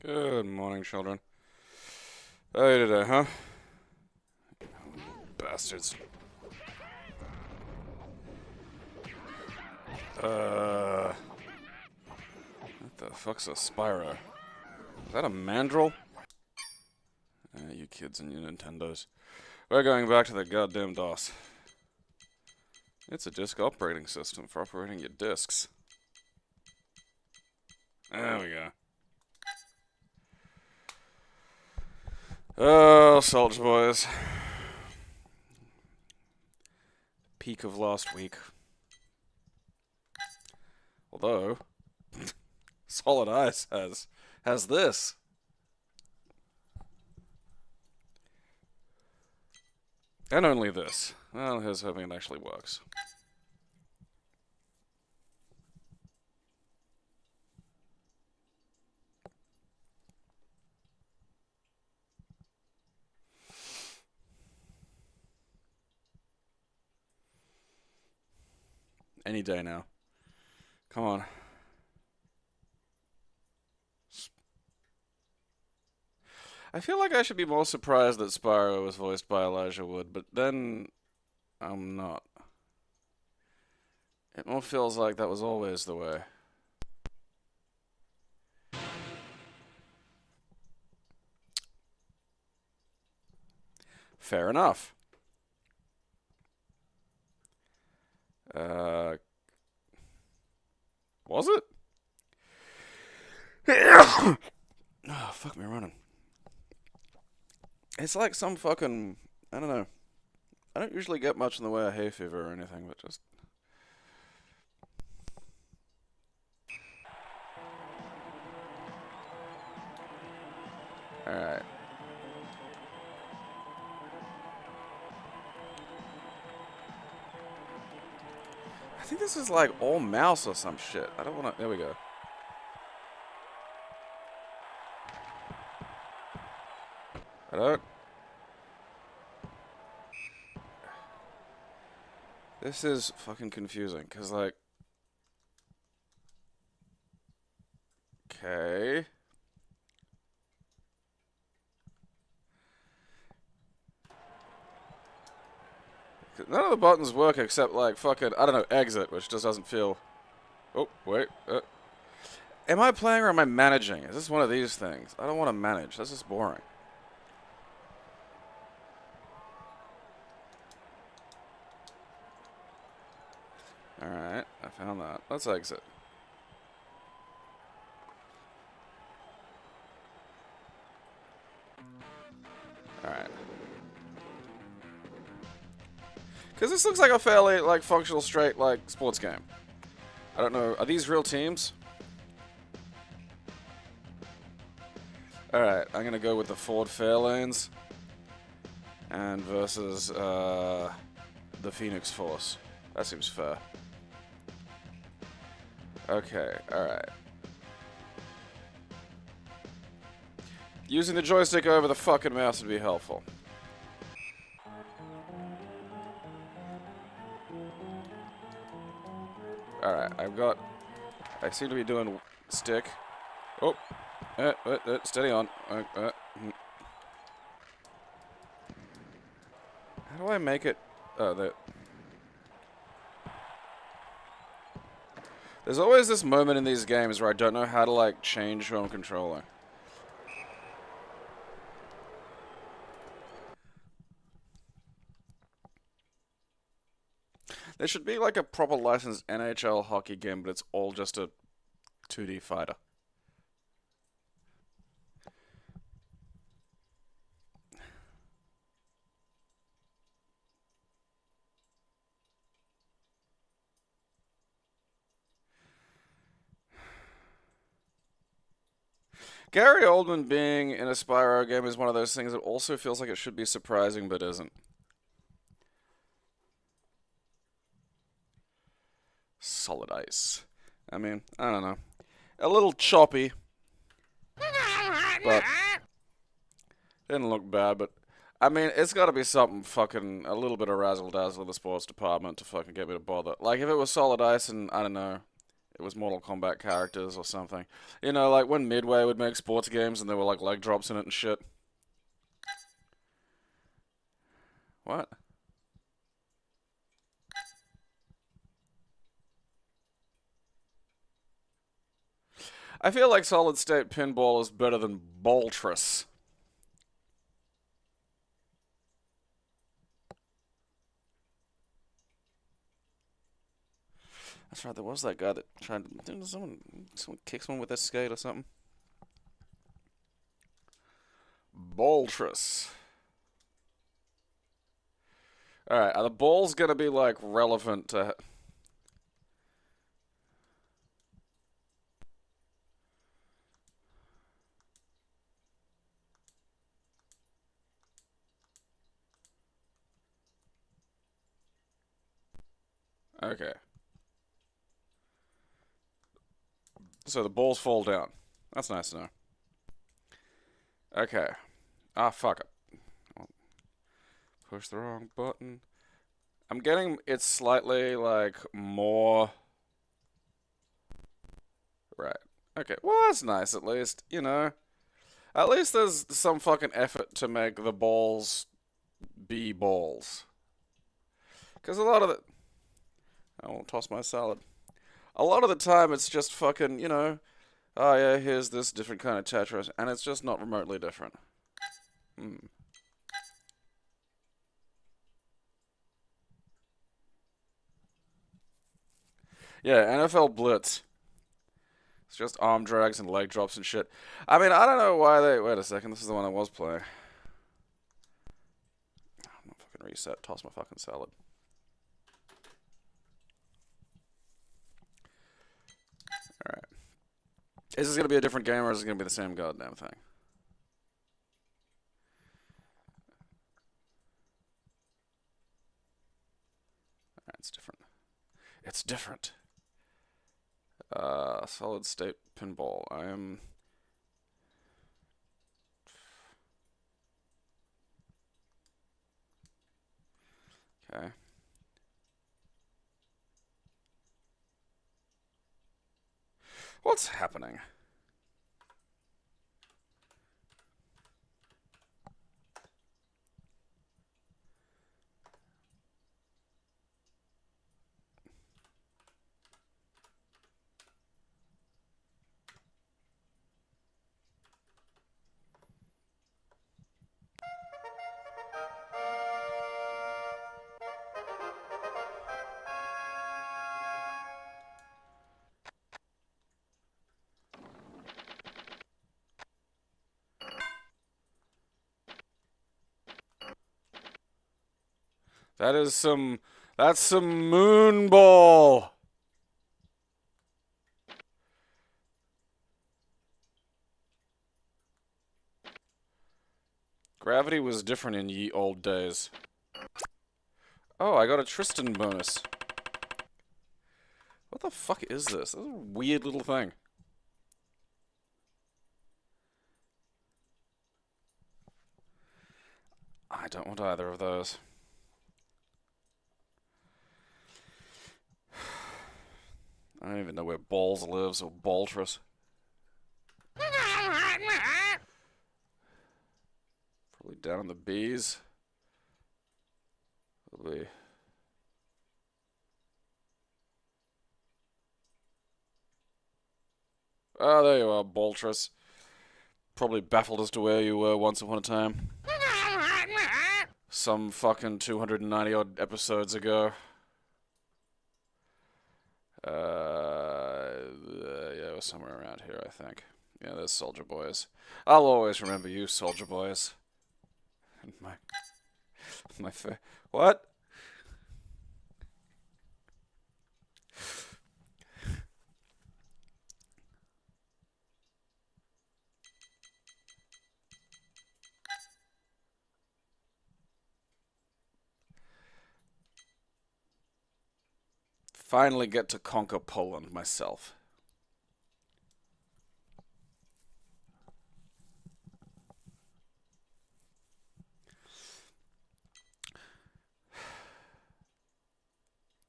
Good morning, children. How are you today, huh? Bastards. What the fuck's a Spyro? Is that a mandrill? You kids and your Nintendos. We're going back to the goddamn DOS. It's a disk operating system for operating your disks. There we go. Oh, Soldier Boys. Peak of last week. Although, Solid Ice has this. And only this. Well, here's hoping it actually works. Any day now. Come on. I feel like I should be more surprised that Spyro was voiced by Elijah Wood, but then I'm not. It more feels like that was always the way. Fair enough. Was it? Oh, fuck me running. It's like some fucking, I don't know. I don't usually get much in the way of hay fever or anything, but just... Alright. I think this is like all mouse or some shit. I don't want to... There we go. I don't... This is fucking confusing, because like... Okay... None of the buttons work except, like, fucking, I don't know, exit, which just doesn't feel... Oh, wait. Am I playing or am I managing? Is this one of these things? I don't want to manage. This is boring. Alright, I found that. Let's exit. Alright. Because this looks like a fairly, like, functional, straight, like, sports game. I don't know. Are these real teams? Alright, I'm gonna go with the Ford Fairlanes. And versus, the Phoenix Force. That seems fair. Okay, alright. Using the joystick over the fucking mouse would be helpful. Alright, I seem to be doing stick. Oh, steady on. How do I make it? Oh, there's always this moment in these games where I don't know how to, like, change who I'm controlling. There should be, like, a proper licensed NHL hockey game, but it's all just a 2D fighter. Gary Oldman being in a Spyro game is one of those things that also feels like it should be surprising, but isn't. Solid Ice. I mean, I don't know. A little choppy. But didn't look bad, but I mean, it's gotta be something fucking, a little bit of razzle-dazzle in the sports department to fucking get me to bother. Like, if it was Solid Ice and, I don't know, It was Mortal Kombat characters or something. You know, like when Midway would make sports games and there were like leg drops in it and shit. What? I feel like solid state pinball is better than Boltrus. That's right, there was that guy that tried to... Didn't someone kick someone with a skate or something? Boltrus. Alright, are the balls gonna be, like, relevant to... Okay. So the balls fall down. That's nice to know. Okay. Ah, fuck it. Push the wrong button. I'm getting it slightly, like, more... Right. Okay. Well, that's nice, at least. You know. At least there's some fucking effort to make the balls be balls. Because a lot of the... I won't toss my salad. A lot of the time, it's just fucking, you know... Oh, yeah, here's this different kind of Tetris. And it's just not remotely different. Yeah, NFL Blitz. It's just arm drags and leg drops and shit. I mean, I don't know why they... Wait a second, this is the one I was playing. I'm not fucking reset. Toss my fucking salad. Alright. Is this going to be a different game or is it going to be the same goddamn thing? Alright, it's different. It's different. Solid state pinball. I am... Okay. What's happening? That is some... That's some moonball! Gravity was different in ye old days. Oh, I got a Tristan bonus. What the fuck is this? This is a weird little thing. I don't want either of those. I don't even know where Balls lives or Baltrus. Probably down in the B's. Probably. Oh, there you are, Baltrus. Probably baffled as to where you were once upon a time. Some fucking 290 odd episodes ago. Yeah, it was somewhere around here, I think. Yeah, there's Soldier Boys. I'll always remember you, Soldier Boys. And my what? Finally get to conquer Poland myself.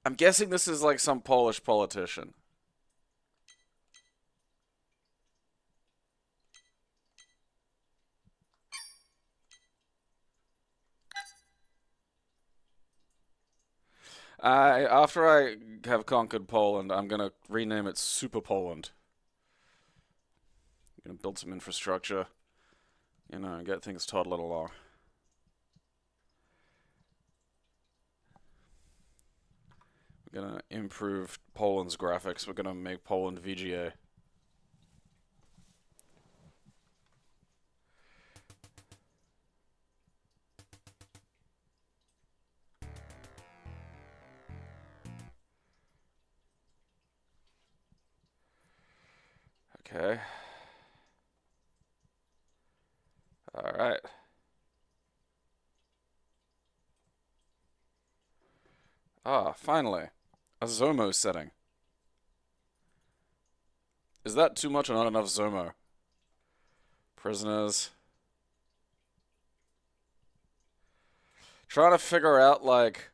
I'm guessing this is like some Polish politician. After I have conquered Poland, I'm gonna rename it Super Poland. I'm gonna build some infrastructure, and get things toddling along. We're gonna improve Poland's graphics. We're gonna make Poland VGA. Okay. Alright. Ah, finally. A Zomo setting. Is that too much or not enough Zomo? Prisoners. Trying to figure out, like,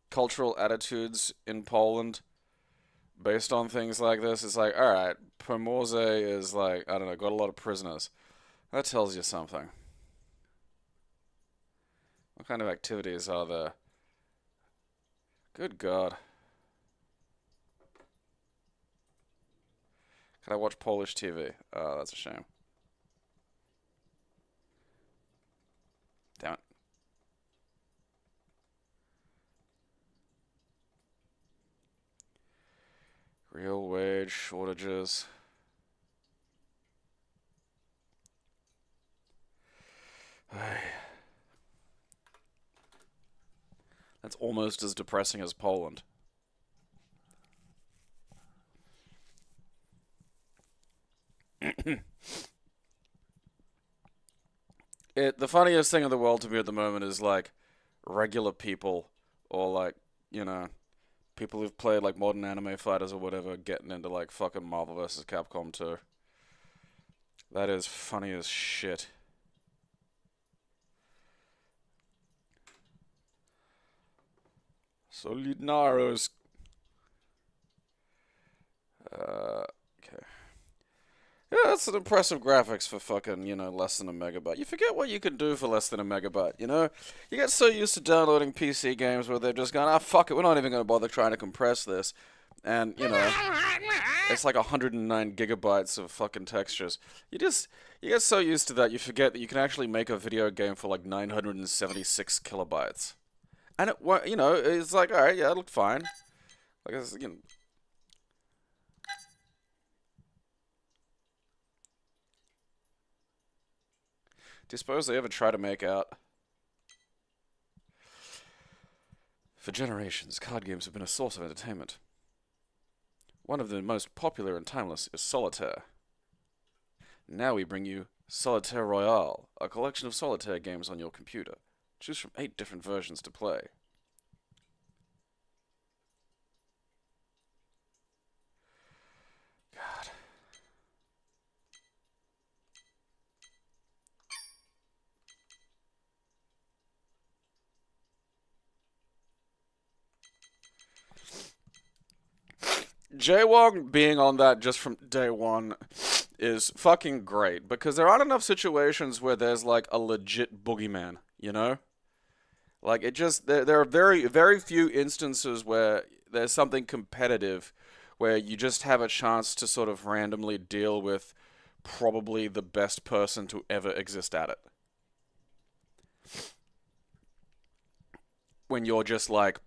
cultural attitudes in Poland based on things like this. It's like, alright, Pomorze is like, I don't know, got a lot of prisoners. That tells you something. What kind of activities are there? Good God. Can I watch Polish TV? Oh, that's a shame. Damn it. Real wage shortages. That's almost as depressing as Poland. The funniest thing in the world to me at the moment is like regular people or like, you know, people who've played like modern anime fighters or whatever getting into like fucking Marvel vs. Capcom 2. That is funny as shit. Solidnaros. Okay. Yeah, that's an impressive graphics for fucking, less than a megabyte. You forget what you can do for less than a megabyte. You get so used to downloading PC games where they're just going, fuck it, we're not even going to bother trying to compress this. And, it's like 109 gigabytes of fucking textures. You get so used to that, you forget that you can actually make a video game for like 976 kilobytes. And it's like, alright, yeah, it looked fine. Like, do you suppose they ever try to make out? For generations, card games have been a source of entertainment. One of the most popular and timeless is Solitaire. Now we bring you Solitaire Royale, a collection of solitaire games on your computer. Choose from 8 different versions to play. God. Jaywong being on that just from day one is fucking great because there aren't enough situations where there's like a legit boogeyman, Like there are very very few instances where there's something competitive where you just have a chance to sort of randomly deal with probably the best person to ever exist at it. When you're just like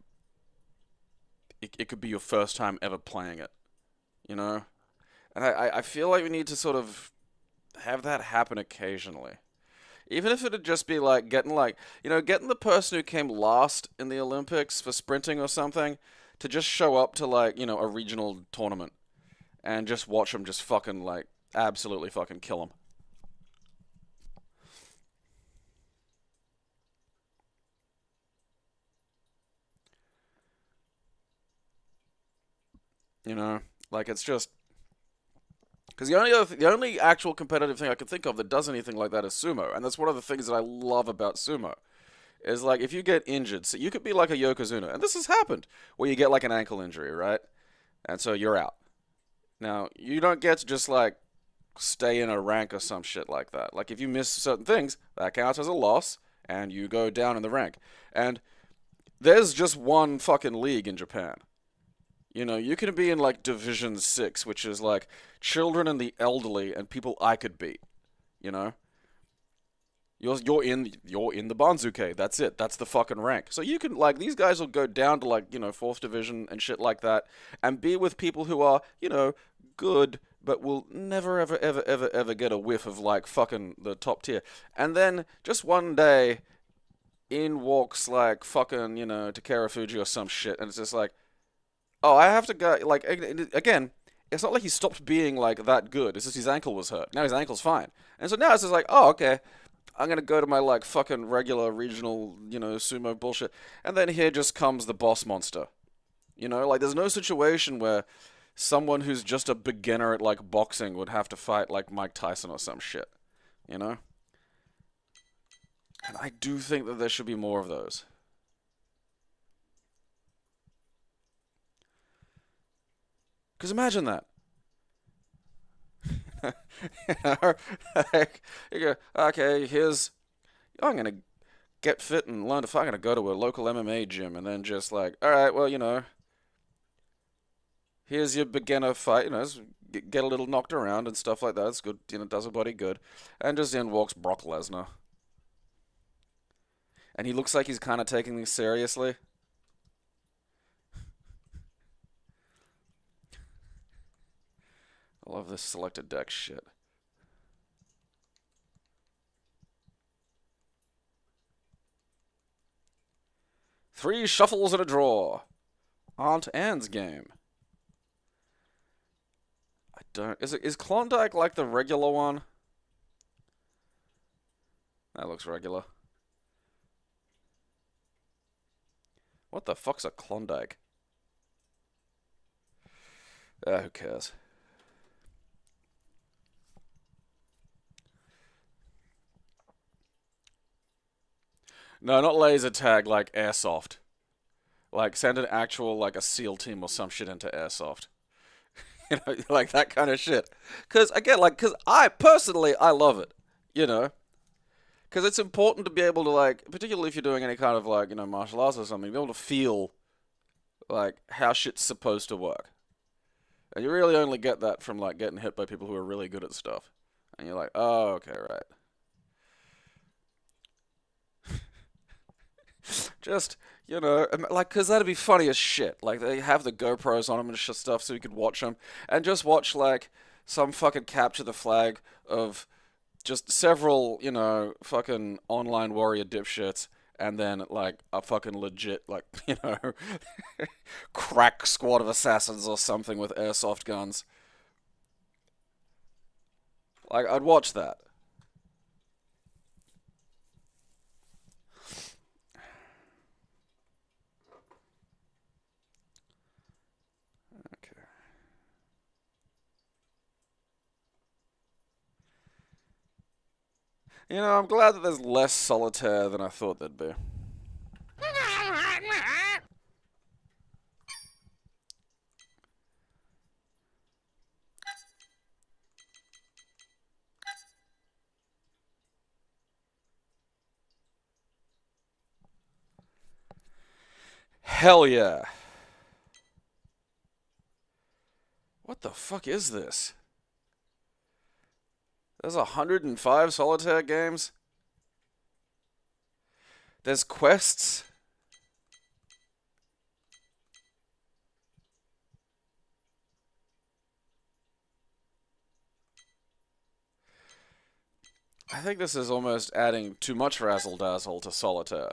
it could be your first time ever playing it, you know? And I feel like we need to sort of have that happen occasionally. Even if it'd just be like getting the person who came last in the Olympics for sprinting or something to just show up to like, a regional tournament and just watch them just fucking like absolutely fucking kill them. Like it's just because the only actual competitive thing I can think of that does anything like that is sumo, and that's one of the things that I love about sumo. Is like if you get injured, so you could be like a Yokozuna, and this has happened, where you get like an ankle injury, right? And so you're out. Now, you don't get to just like stay in a rank or some shit like that. Like if you miss certain things, that counts as a loss, and you go down in the rank. And there's just one fucking league in Japan. You know, you can be in like Division 6, which is like children and the elderly and people I could beat, you know? You're in the Banzuke. That's it. That's the fucking rank. So you can like these guys will go down to like, fourth division and shit like that and be with people who are, good but will never ever ever ever ever get a whiff of like fucking the top tier. And then just one day in walks like fucking, Takara Fuji or some shit and it's just like, "Oh, I have to go." Like again, it's not like he stopped being like that good. It's just his ankle was hurt. Now his ankle's fine. And so now it's just like, "Oh, okay. I'm gonna go to my like fucking regular regional, sumo bullshit." And then here just comes the boss monster. Like there's no situation where someone who's just a beginner at like boxing would have to fight like Mike Tyson or some shit. You know? And I do think that there should be more of those. Because imagine that. Like, you go, okay, I'm gonna get fit and learn if I'm gonna go to a local MMA gym and then just like, all right, well, here's your beginner fight, get a little knocked around and stuff like that. It's good, does a body good. And just in walks Brock Lesnar. And he looks like he's kind of taking things seriously. I love this selected deck shit. Three shuffles and a draw. Aunt Anne's game. I don't. Is Klondike like the regular one? That looks regular. What the fuck's a Klondike? Who cares? No, not laser tag, like airsoft. Like send an actual like a SEAL team or some shit into airsoft. Like that kind of shit. Cause again, cause I personally I love it. You know, because it's important to be able to like, particularly if you're doing any kind of like martial arts or something, be able to feel like how shit's supposed to work. And you really only get that from like getting hit by people who are really good at stuff. And you're like, oh, okay, right. Just, like, because that'd be funny as shit. Like, they have the GoPros on them and stuff so you could watch them. And just watch, like, some fucking capture the flag of just several, fucking online warrior dipshits. And then, like, a fucking legit, like, crack squad of assassins or something with airsoft guns. Like, I'd watch that. Okay. I'm glad that there's less solitaire than I thought there'd be. Hell yeah. What the fuck is this? There's 105 solitaire games? There's quests? I think this is almost adding too much razzle-dazzle to solitaire.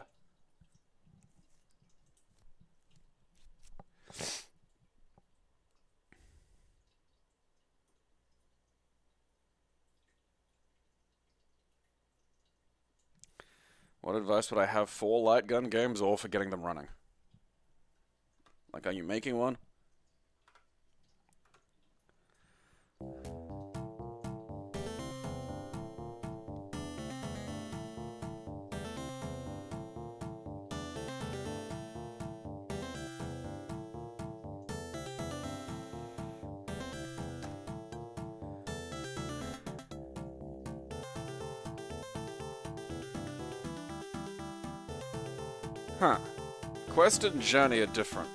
What advice would I have for light gun games or for getting them running? Like, are you making one? Huh. quest and journey are different.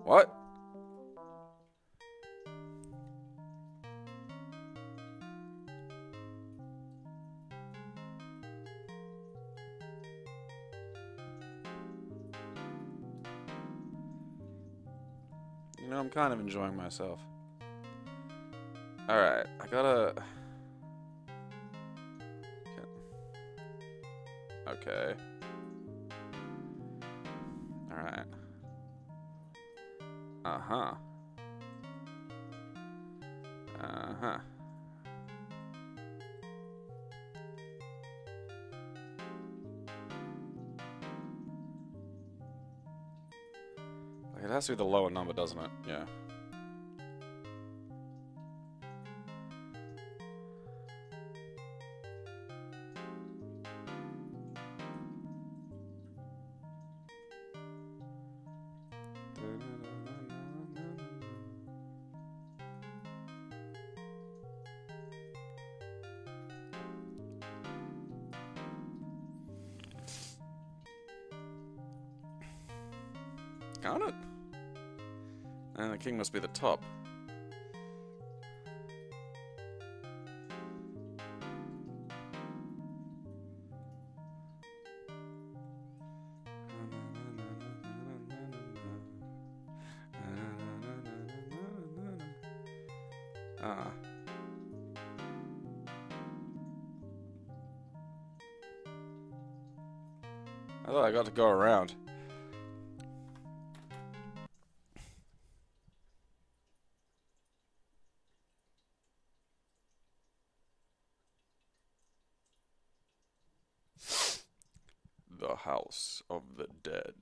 What? You know, I'm kind of enjoying myself. Alright, I gotta... Okay. Alright. Uh-huh. Uh-huh. It has to be the lower number, doesn't it? Yeah. Can't it? And the king must be the top. I thought I got to go around. The House of the Dead.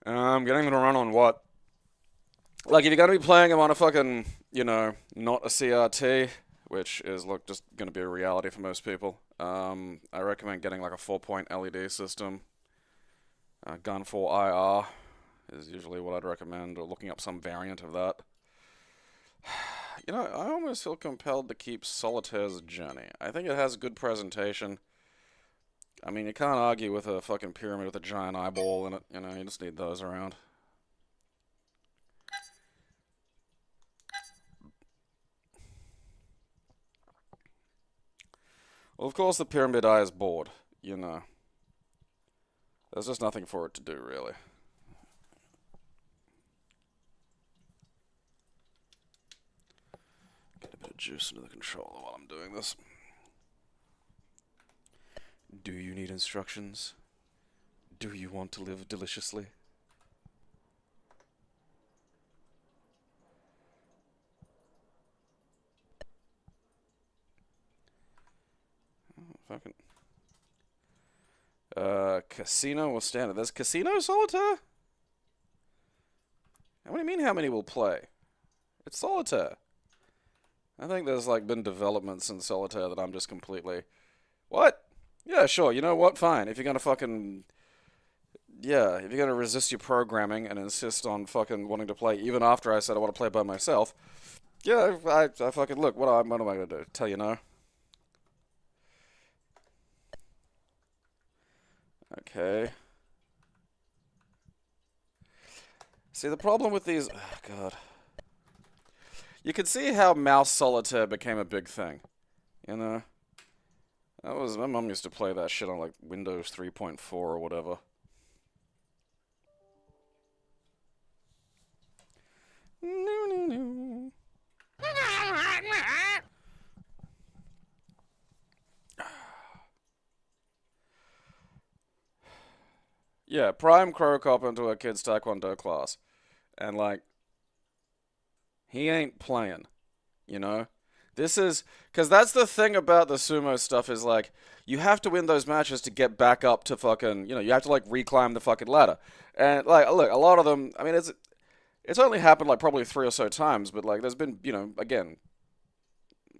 Getting them to run on what? Like, if you're gonna be playing them on a fucking, you know, not a CRT, which is, look, just gonna be a reality for most people, I recommend getting like a 4-point LED system. Gun 4 IR is usually what I'd recommend, or looking up some variant of that. You know, I almost feel compelled to keep Solitaire's Journey. I think it has good presentation. I mean, you can't argue with a fucking pyramid with a giant eyeball in it, you know, you just need those around. Well, of course the pyramid eye is bored, you know. There's just nothing for it to do, really. Get a bit of juice into the controller while I'm doing this. Do you need instructions? Do you want to live deliciously? Oh, fucking... Casino or standard? There's Casino Solitaire? What do you mean how many will play? It's Solitaire. I think there's like been developments in Solitaire that I'm just completely... What? Yeah, sure, you know what? Fine. If you're gonna fucking... Yeah, if you're gonna resist your programming and insist on fucking wanting to play even after I said I want to play by myself, yeah, I fucking... Look, what am I gonna do? Tell you no? Okay. See, the problem with these... Oh, God. You can see how mouse solitaire became a big thing. You know? That was... My mum used to play that shit on, like, Windows 3.4 or whatever. Yeah, prime Crow Cop into a kid's Taekwondo class. And, like, he ain't playing, you know? This is... Because that's the thing about the sumo stuff is, like, you have to win those matches to get back up to fucking... You know, you have to, like, reclimb the fucking ladder. And, like, look, a lot of them... I mean, it's... It's only happened like probably 3 or so times, but like there's been, again,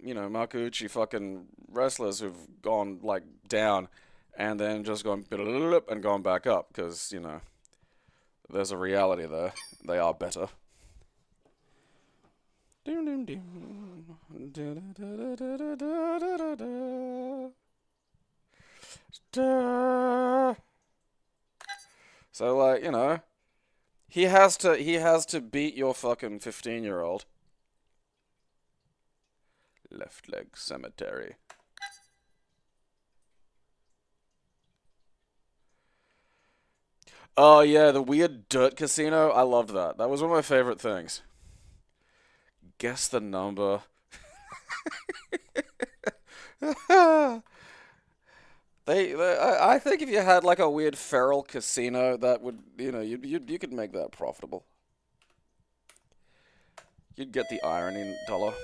Makuuchi fucking wrestlers who've gone like down and then just gone and gone back up because, there's a reality there. They are better. So like, he has to beat your fucking 15-year-old. Left leg cemetery. Oh yeah, the weird dirt casino. I loved that. That was one of my favorite things. Guess the number. I think if you had like a weird feral casino, that would, you could make that profitable. You'd get the irony dollar.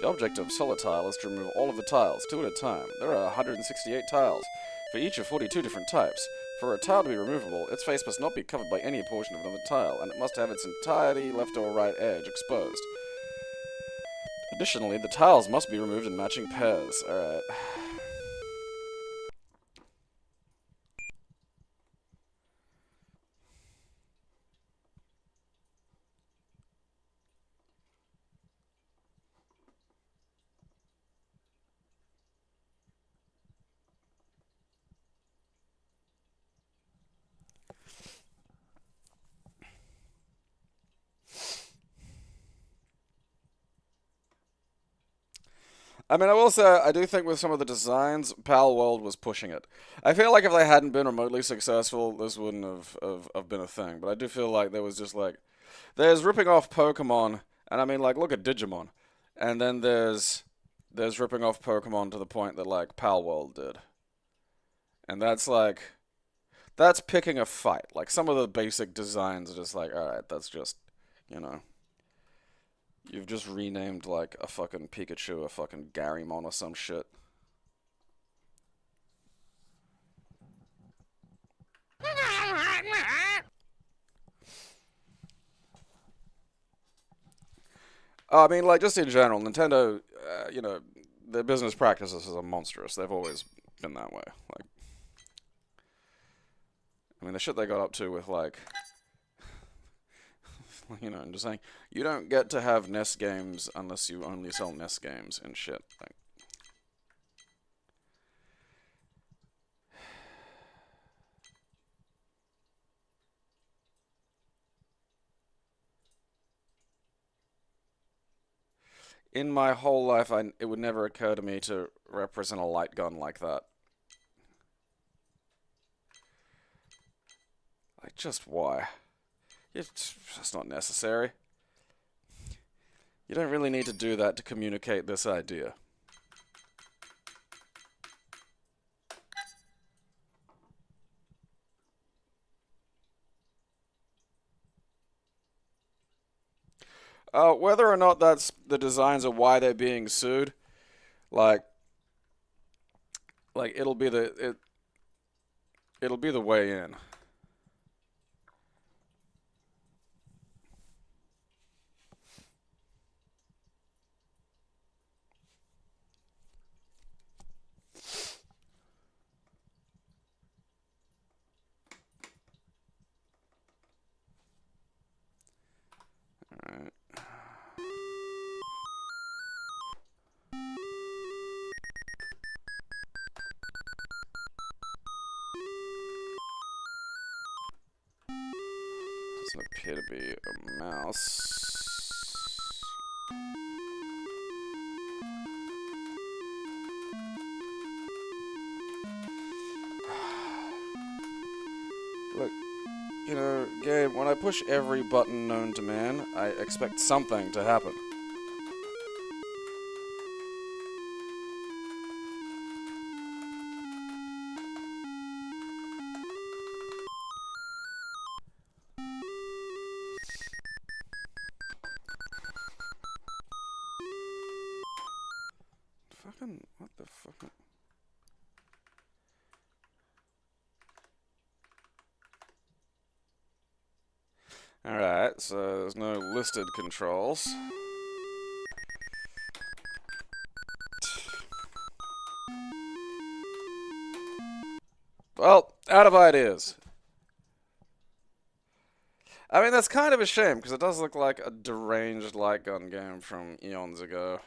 The object of Solitile is to remove all of the tiles, 2 at a time. There are 168 tiles, for each of 42 different types. For a tile to be removable, its face must not be covered by any portion of another tile, and it must have its entirety left or right edge exposed. Additionally, the tiles must be removed in matching pairs. Alright. I mean, I will say, I do think with some of the designs, Pal World was pushing it. I feel like if they hadn't been remotely successful, this wouldn't have been a thing. But I do feel like there was just like, there's ripping off Pokemon, and I mean, like, look at Digimon. And then there's ripping off Pokemon to the point that, like, Pal World did. And that's like, that's picking a fight. Like, some of the basic designs are just like, alright, that's just, you know. You've just renamed like a fucking Pikachu a fucking Garymon or some shit. I mean, like, just in general, Nintendo, their business practices are monstrous. They've always been that way. Like, I mean, the shit they got up to with, like, I'm just saying, you don't get to have NES games unless you only sell NES games and shit. Like, in my whole life, it would never occur to me to represent a light gun like that. Like, just why? It's just not necessary. You don't really need to do that to communicate this idea. Whether or not that's the designs or why they're being sued, like, it'll be the way in. Alright. Doesn't appear to be a mouse. Look, Gabe, when I push every button known to man, I expect something to happen. What the fuck? Alright, so there's no listed controls. Well, out of ideas. I mean, that's kind of a shame, because it does look like a deranged light gun game from eons ago.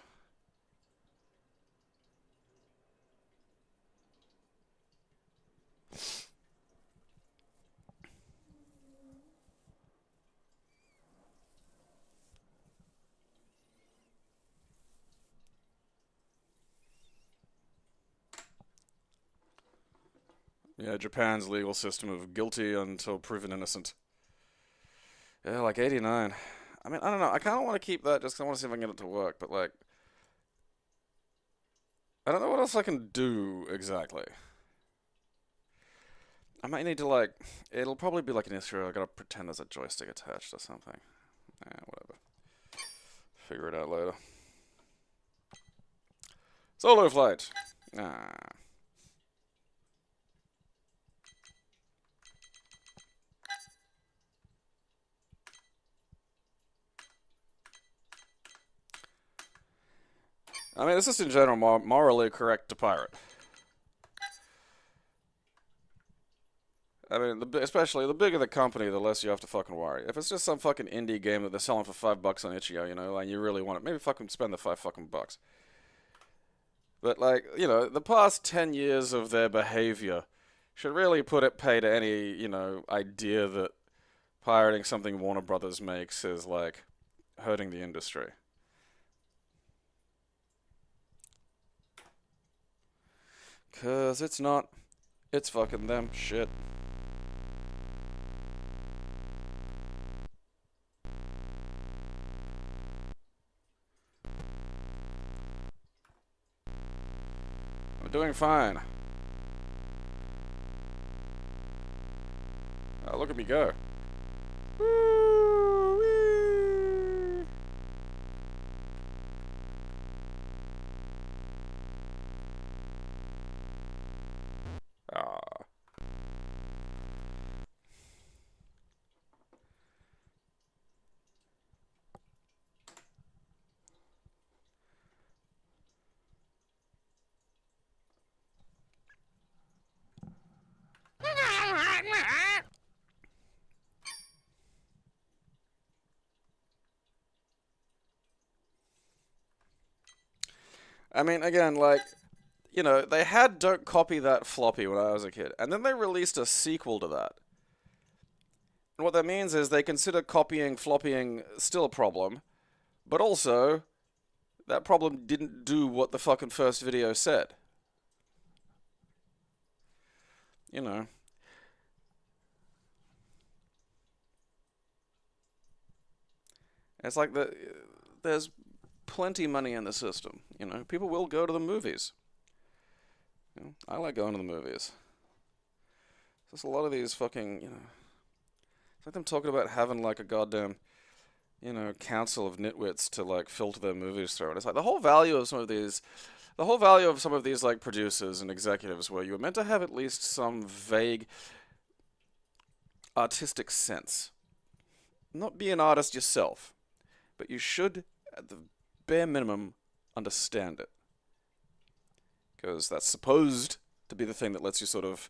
Yeah, Japan's legal system of guilty until proven innocent. Yeah, like 89. I mean, I don't know. I kind of want to keep that just 'cause I want to see if I can get it to work, but like, I don't know what else I can do exactly. I might need to like, it'll probably be like an issue. I gotta pretend there's a joystick attached or something. Whatever. Figure it out later. Solo flight. Ah. I mean, it's just in general morally correct to pirate. I mean, especially the bigger the company, the less you have to fucking worry. If it's just some fucking indie game that they're selling for $5 on itch.io, you know, and you really want it, maybe fucking spend the $5. But like, you know, the past 10 years of their behavior should really pay to any, you know, idea that pirating something Warner Brothers makes is like hurting the industry. Cause it's not. It's fucking them. Shit. I'm doing fine. Oh, look at me go. Woo-wee. Ah. I mean, again, like, you know, they had Don't Copy That Floppy when I was a kid, and then they released a sequel to that. And what that means is they consider copying floppying still a problem, but also, that problem didn't do what the fucking first video said. You know. It's like there's plenty money in the system, you know. People will go to the movies. You know, I like going to the movies. There's a lot of these fucking, you know, it's like them talking about having like a goddamn, you know, council of nitwits to like filter their movies through. And it's like the whole value of some of these like producers and executives where you were meant to have at least some vague artistic sense. Not be an artist yourself, but you should, at the bare minimum, understand it. Because that's supposed to be the thing that lets you sort of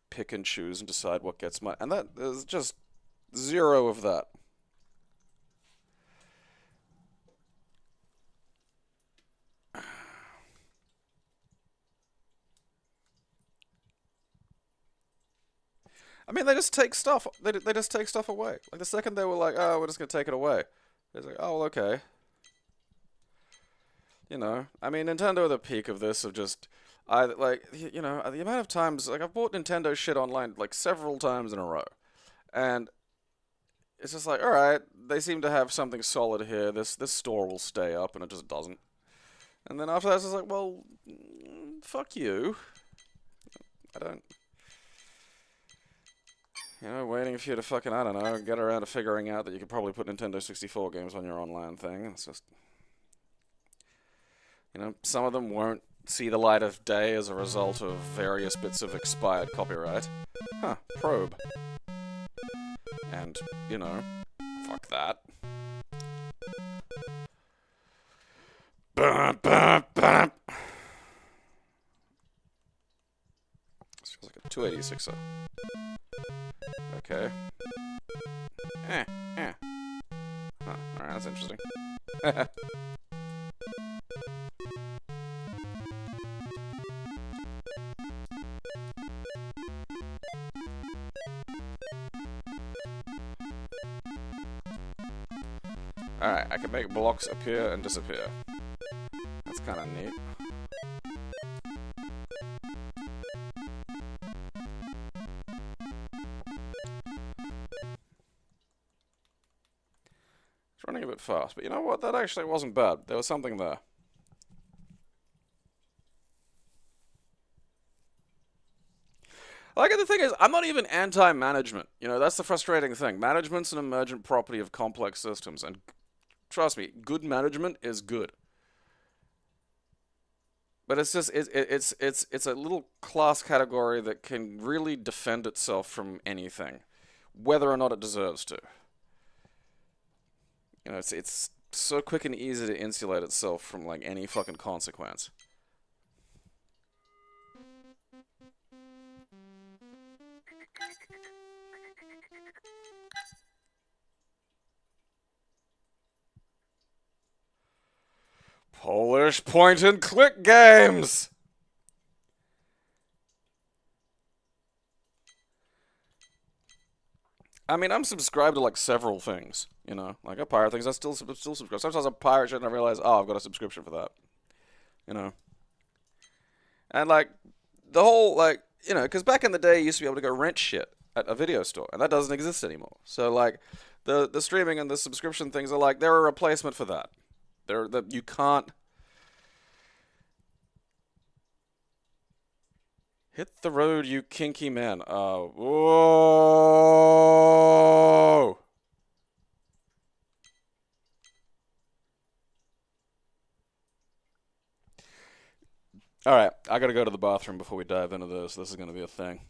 pick and choose and decide what gets money. And that is just zero of that. I mean, they just take stuff. They just take stuff away. Like the second they were like, "Oh, we're just gonna take it away," it's like, "Oh, well, okay." You know, I mean, Nintendo at the peak of this of just, you know, the amount of times like I've bought Nintendo shit online like several times in a row, and it's just like, all right, they seem to have something solid here. This store will stay up, and it just doesn't. And then after that, it's just like, well, fuck you. I don't. You know, waiting for you to fucking, I don't know, get around to figuring out that you could probably put Nintendo 64 games on your online thing. It's just, you know, some of them won't see the light of day as a result of various bits of expired copyright. Huh, probe. And, you know, Fuck that. This feels like a 286er. Okay. Eh. Huh, alright, that's interesting. Alright, I can make blocks appear and disappear. That's kind of neat. It's running a bit fast, but you know what? That actually wasn't bad. There was something there. Like, the thing is, I'm not even anti-management. You know, that's the frustrating thing. Management's an emergent property of complex systems, and trust me, good management is good. But it's just it's a little class category that can really defend itself from anything, whether or not it deserves to. You know, it's so quick and easy to insulate itself from like any fucking consequence. Polish point and click games. I mean, I'm subscribed to like several things, you know. Like I pirate things, I still subscribe. Sometimes I pirate shit and I realize, oh, I've got a subscription for that, you know. And like the whole like, you know, because back in the day, you used to be able to go rent shit at a video store, and that doesn't exist anymore. So like, the streaming and the subscription things are like they're a replacement for that. You can't hit the road, you kinky man. Whoa. All right, I gotta go to the bathroom before we dive into this. This is gonna be a thing.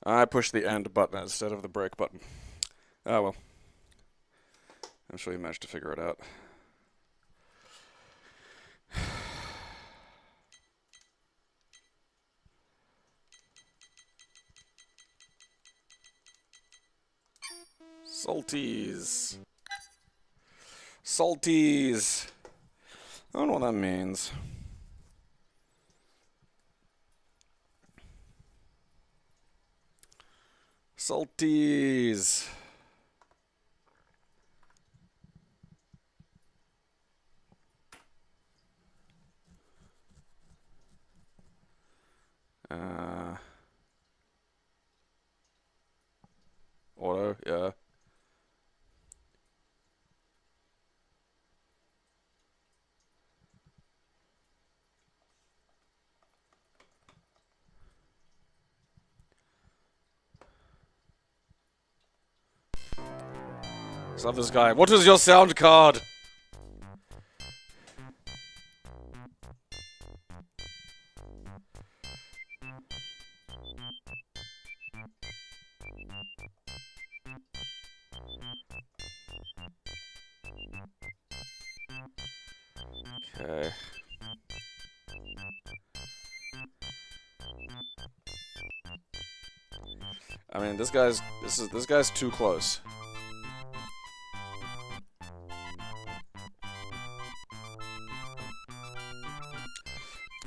I pushed the end button instead of the break button. Oh well. I'm sure you managed to figure it out. Salties. Salties. I don't know what that means. Salties. Auto, yeah. I love this guy. What is your sound card? Okay. I mean, this guy's too close.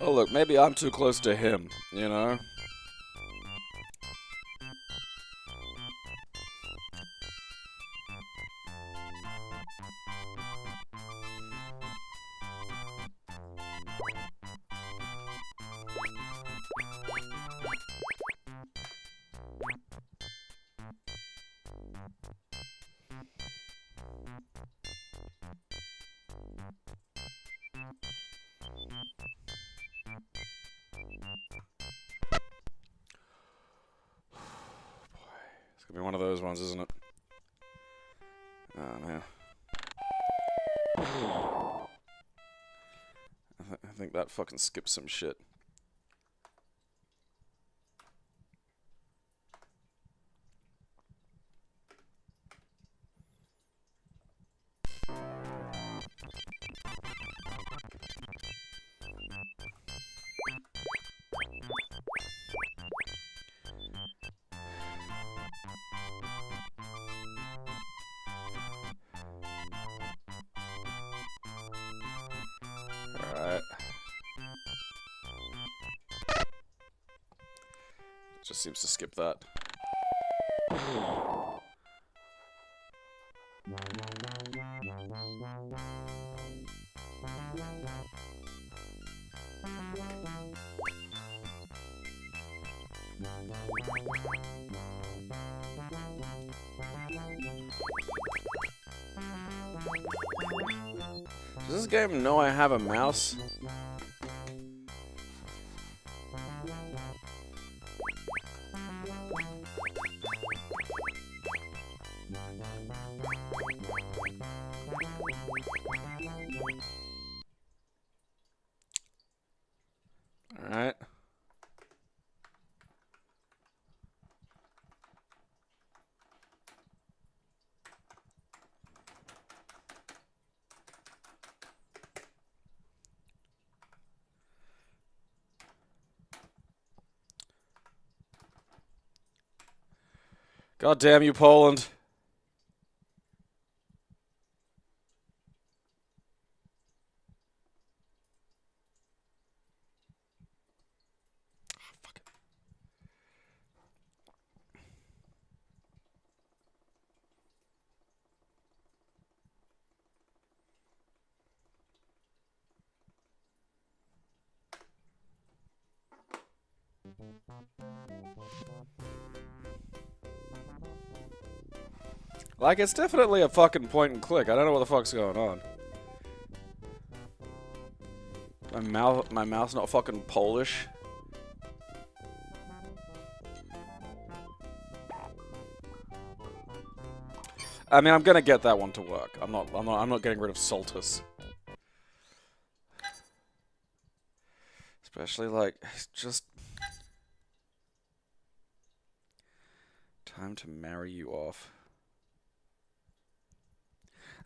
Oh look, maybe I'm too close to him, you know? It's gonna be one of those ones, isn't it? Oh, man. I think that fucking skips some shit. Alright. Just seems to skip that. Does this game know I have a mouse? Alright. God damn you, Poland. Fuck it. Like, it's definitely a fucking point and click. I don't know what the fuck's going on. My mouth's not fucking Polish. I mean, I'm gonna get that one to work. I'm not getting rid of Soltus. Especially like, just Time to marry you off.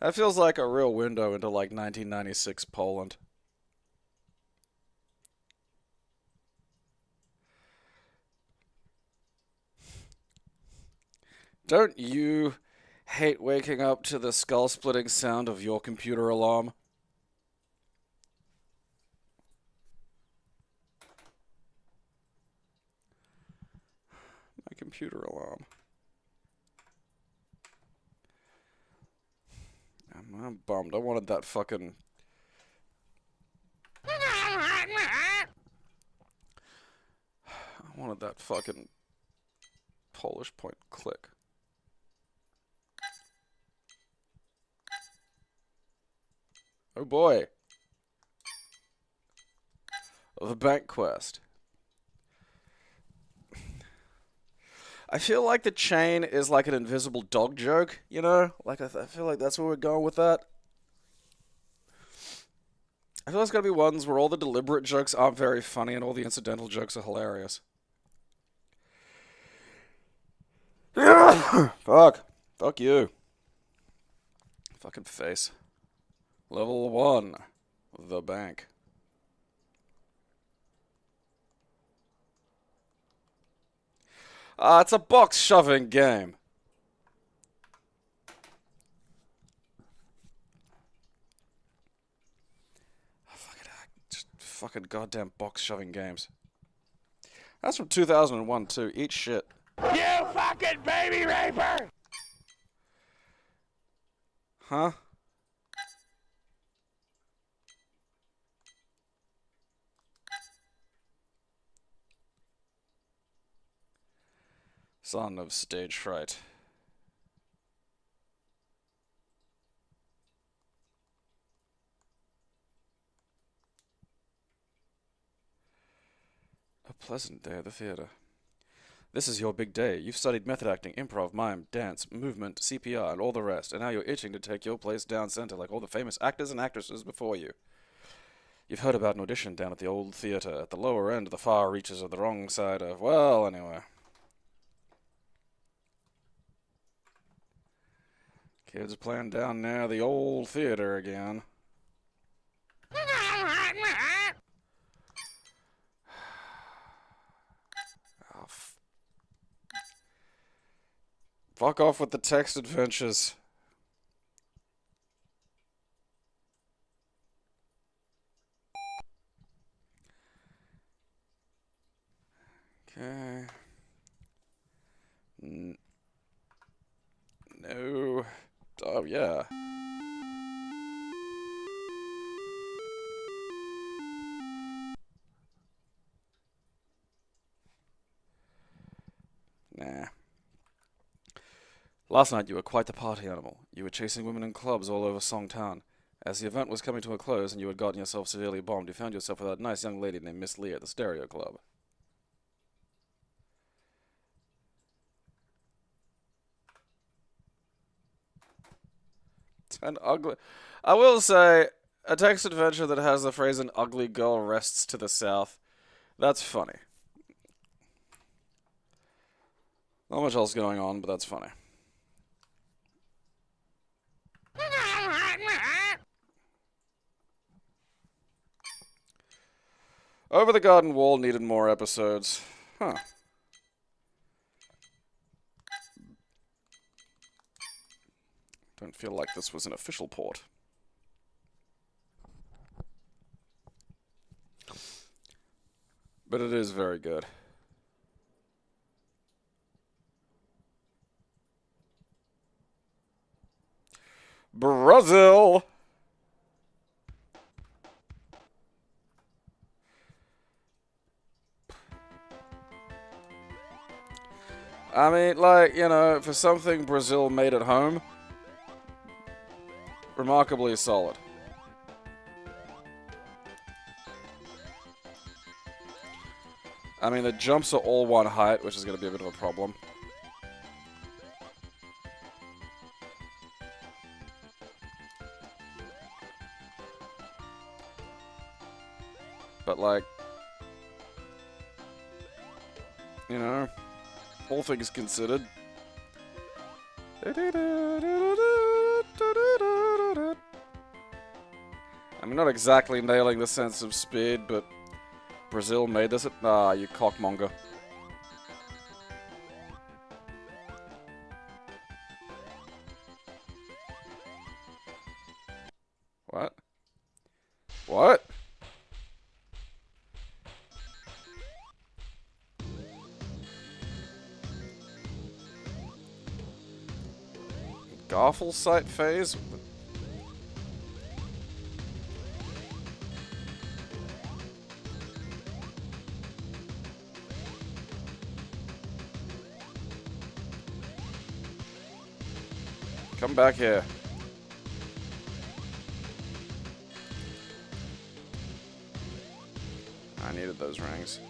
That feels like a real window into like 1996 Poland. Don't you hate waking up to the skull-splitting sound of your computer alarm? My computer alarm. I'm bummed. I wanted that fucking... I wanted that fucking Polish point click. Oh boy. The bank quest. I feel like the chain is like an invisible dog joke, you know? Like, I feel like that's where we're going with that. I feel like it's gonna be ones where all the deliberate jokes aren't very funny and all the incidental jokes are hilarious. Fuck. Fuck you. Fucking face. Level 1. The bank. It's a box shoving game. Just fucking goddamn box shoving games. That's from 2001 too. Eat shit. You fucking baby raper! Huh? Son of stage fright. A pleasant day at the theater. This is your big day. You've studied method acting, improv, mime, dance, movement, CPR, and all the rest, and now you're itching to take your place down center like all the famous actors and actresses before you. You've heard about an audition down at the old theater, at the lower end of the far reaches of the wrong side of... Well, anyway. Kids playing down near the old theater again. Oh, fuck off with the text adventures. Okay. No. Oh, yeah. Nah. Last night you were quite the party animal. You were chasing women in clubs all over Songtan. As the event was coming to a close and you had gotten yourself severely bombed, you found yourself with a nice young lady named Miss Lee at the Stereo Club. An ugly... I will say, a text adventure that has the phrase "an ugly girl rests to the south," that's funny. Not much else going on, but that's funny. Over the Garden Wall needed more episodes. Huh. Don't feel like this was an official port. But it is very good. Brazil! I mean, like, you know, for something Brazil made at home, remarkably solid. I mean, the jumps are all one height, which is going to be a bit of a problem. But, like, you know, all things considered, I'm not exactly nailing the sense of speed, but Brazil made this. Ah, you cockmonger. What? What? Garfel site phase? Come back here. I needed those rings.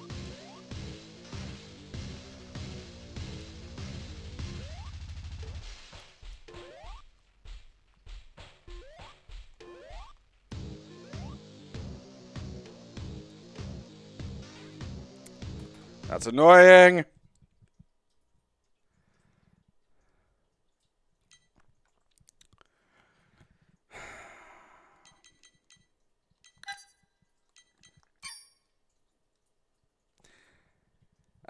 That's annoying!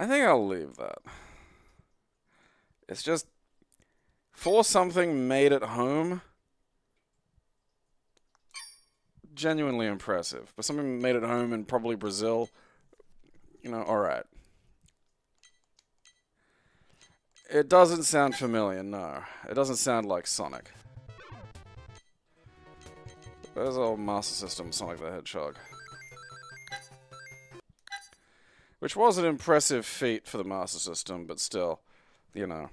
I think I'll leave that. It's just, for something made at home, genuinely impressive. But something made at home in probably Brazil, you know, alright. It doesn't sound familiar, no. It doesn't sound like Sonic. Where's old Master System Sonic the Hedgehog? Which was an impressive feat for the Master System, but still, you know,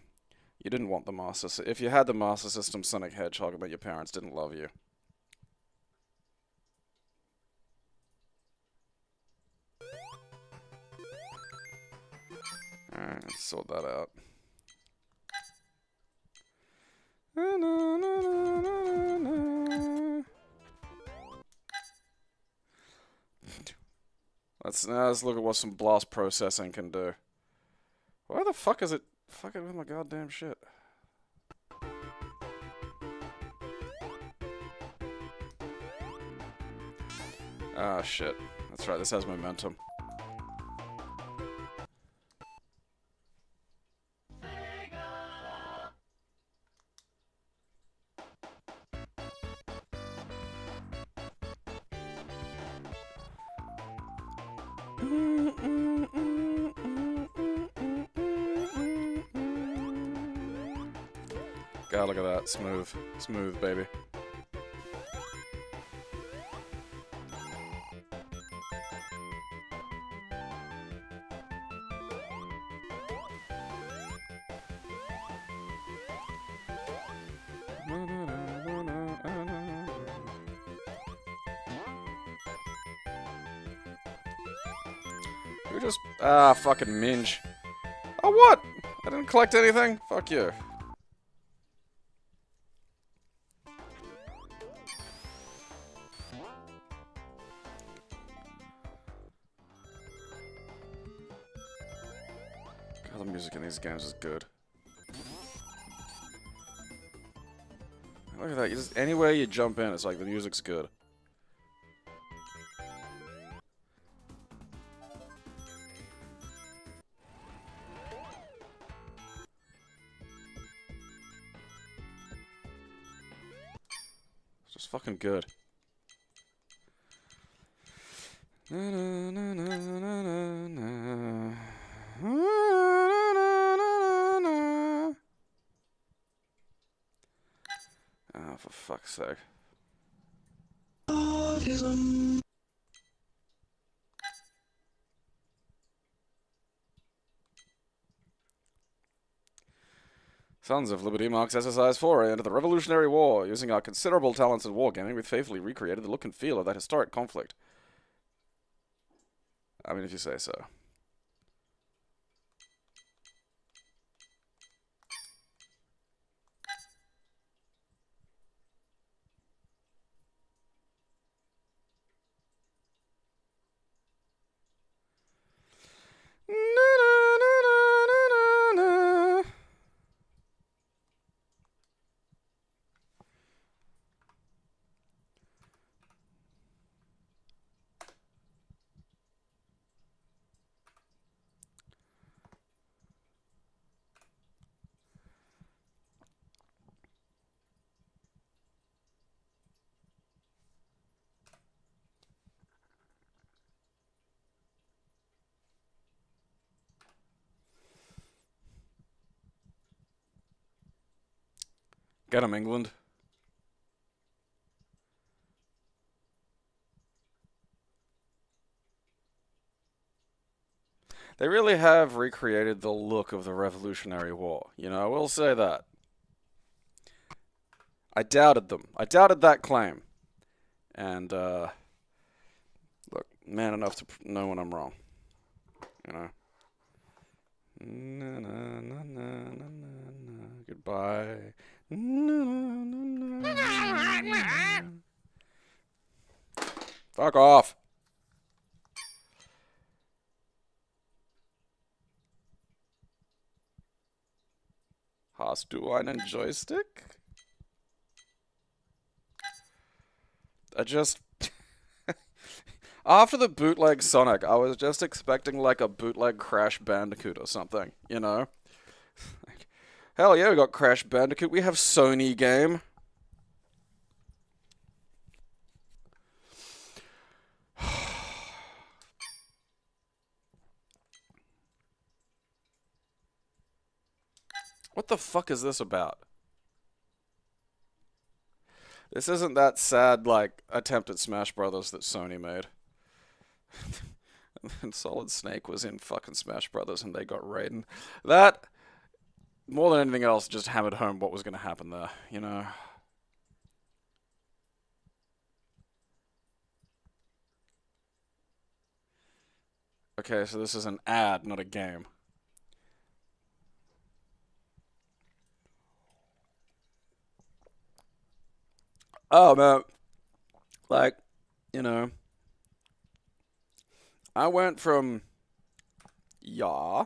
you didn't want the Master System. If you had the Master System Sonic Hedgehog, I bet your parents didn't love you. Alright, let's sort that out. Let's look at what some blast processing can do. Why the fuck is it fucking with my goddamn shit? Ah, shit. That's right, this has momentum. God, look at that. Smooth. Smooth, baby. You just... Ah, fucking minge. Oh, what? I didn't collect anything? Fuck you. God, the music in these games is good. Look at that. You just, anywhere you jump in, it's like the music's good. It's just fucking good. Oh, for fuck's sake. Autism. Sons of Liberty marks exercise foray into the Revolutionary War. Using our considerable talents in wargaming, we've faithfully recreated the look and feel of that historic conflict. I mean, if you say so. Get 'em, England. They really have recreated the look of the Revolutionary War. You know, I will say that. I doubted them. I doubted that claim. And, look, man enough to know when I'm wrong. You know? Na, na, na, na, na, na, goodbye. Na, na, na, na, na. Fuck off. Hast du einen Joystick? I just... After the bootleg Sonic, I was just expecting like a bootleg Crash Bandicoot or something, you know? Hell yeah, we got Crash Bandicoot. We have Sony game. What the fuck is this about? This isn't that sad, like, attempt at Smash Brothers that Sony made. And Solid Snake was in fucking Smash Brothers and they got Raiden. That, more than anything else, just hammered home what was going to happen there, you know? Okay, so this is an ad, not a game. Oh, man. Like, you know, I went from... Yeah.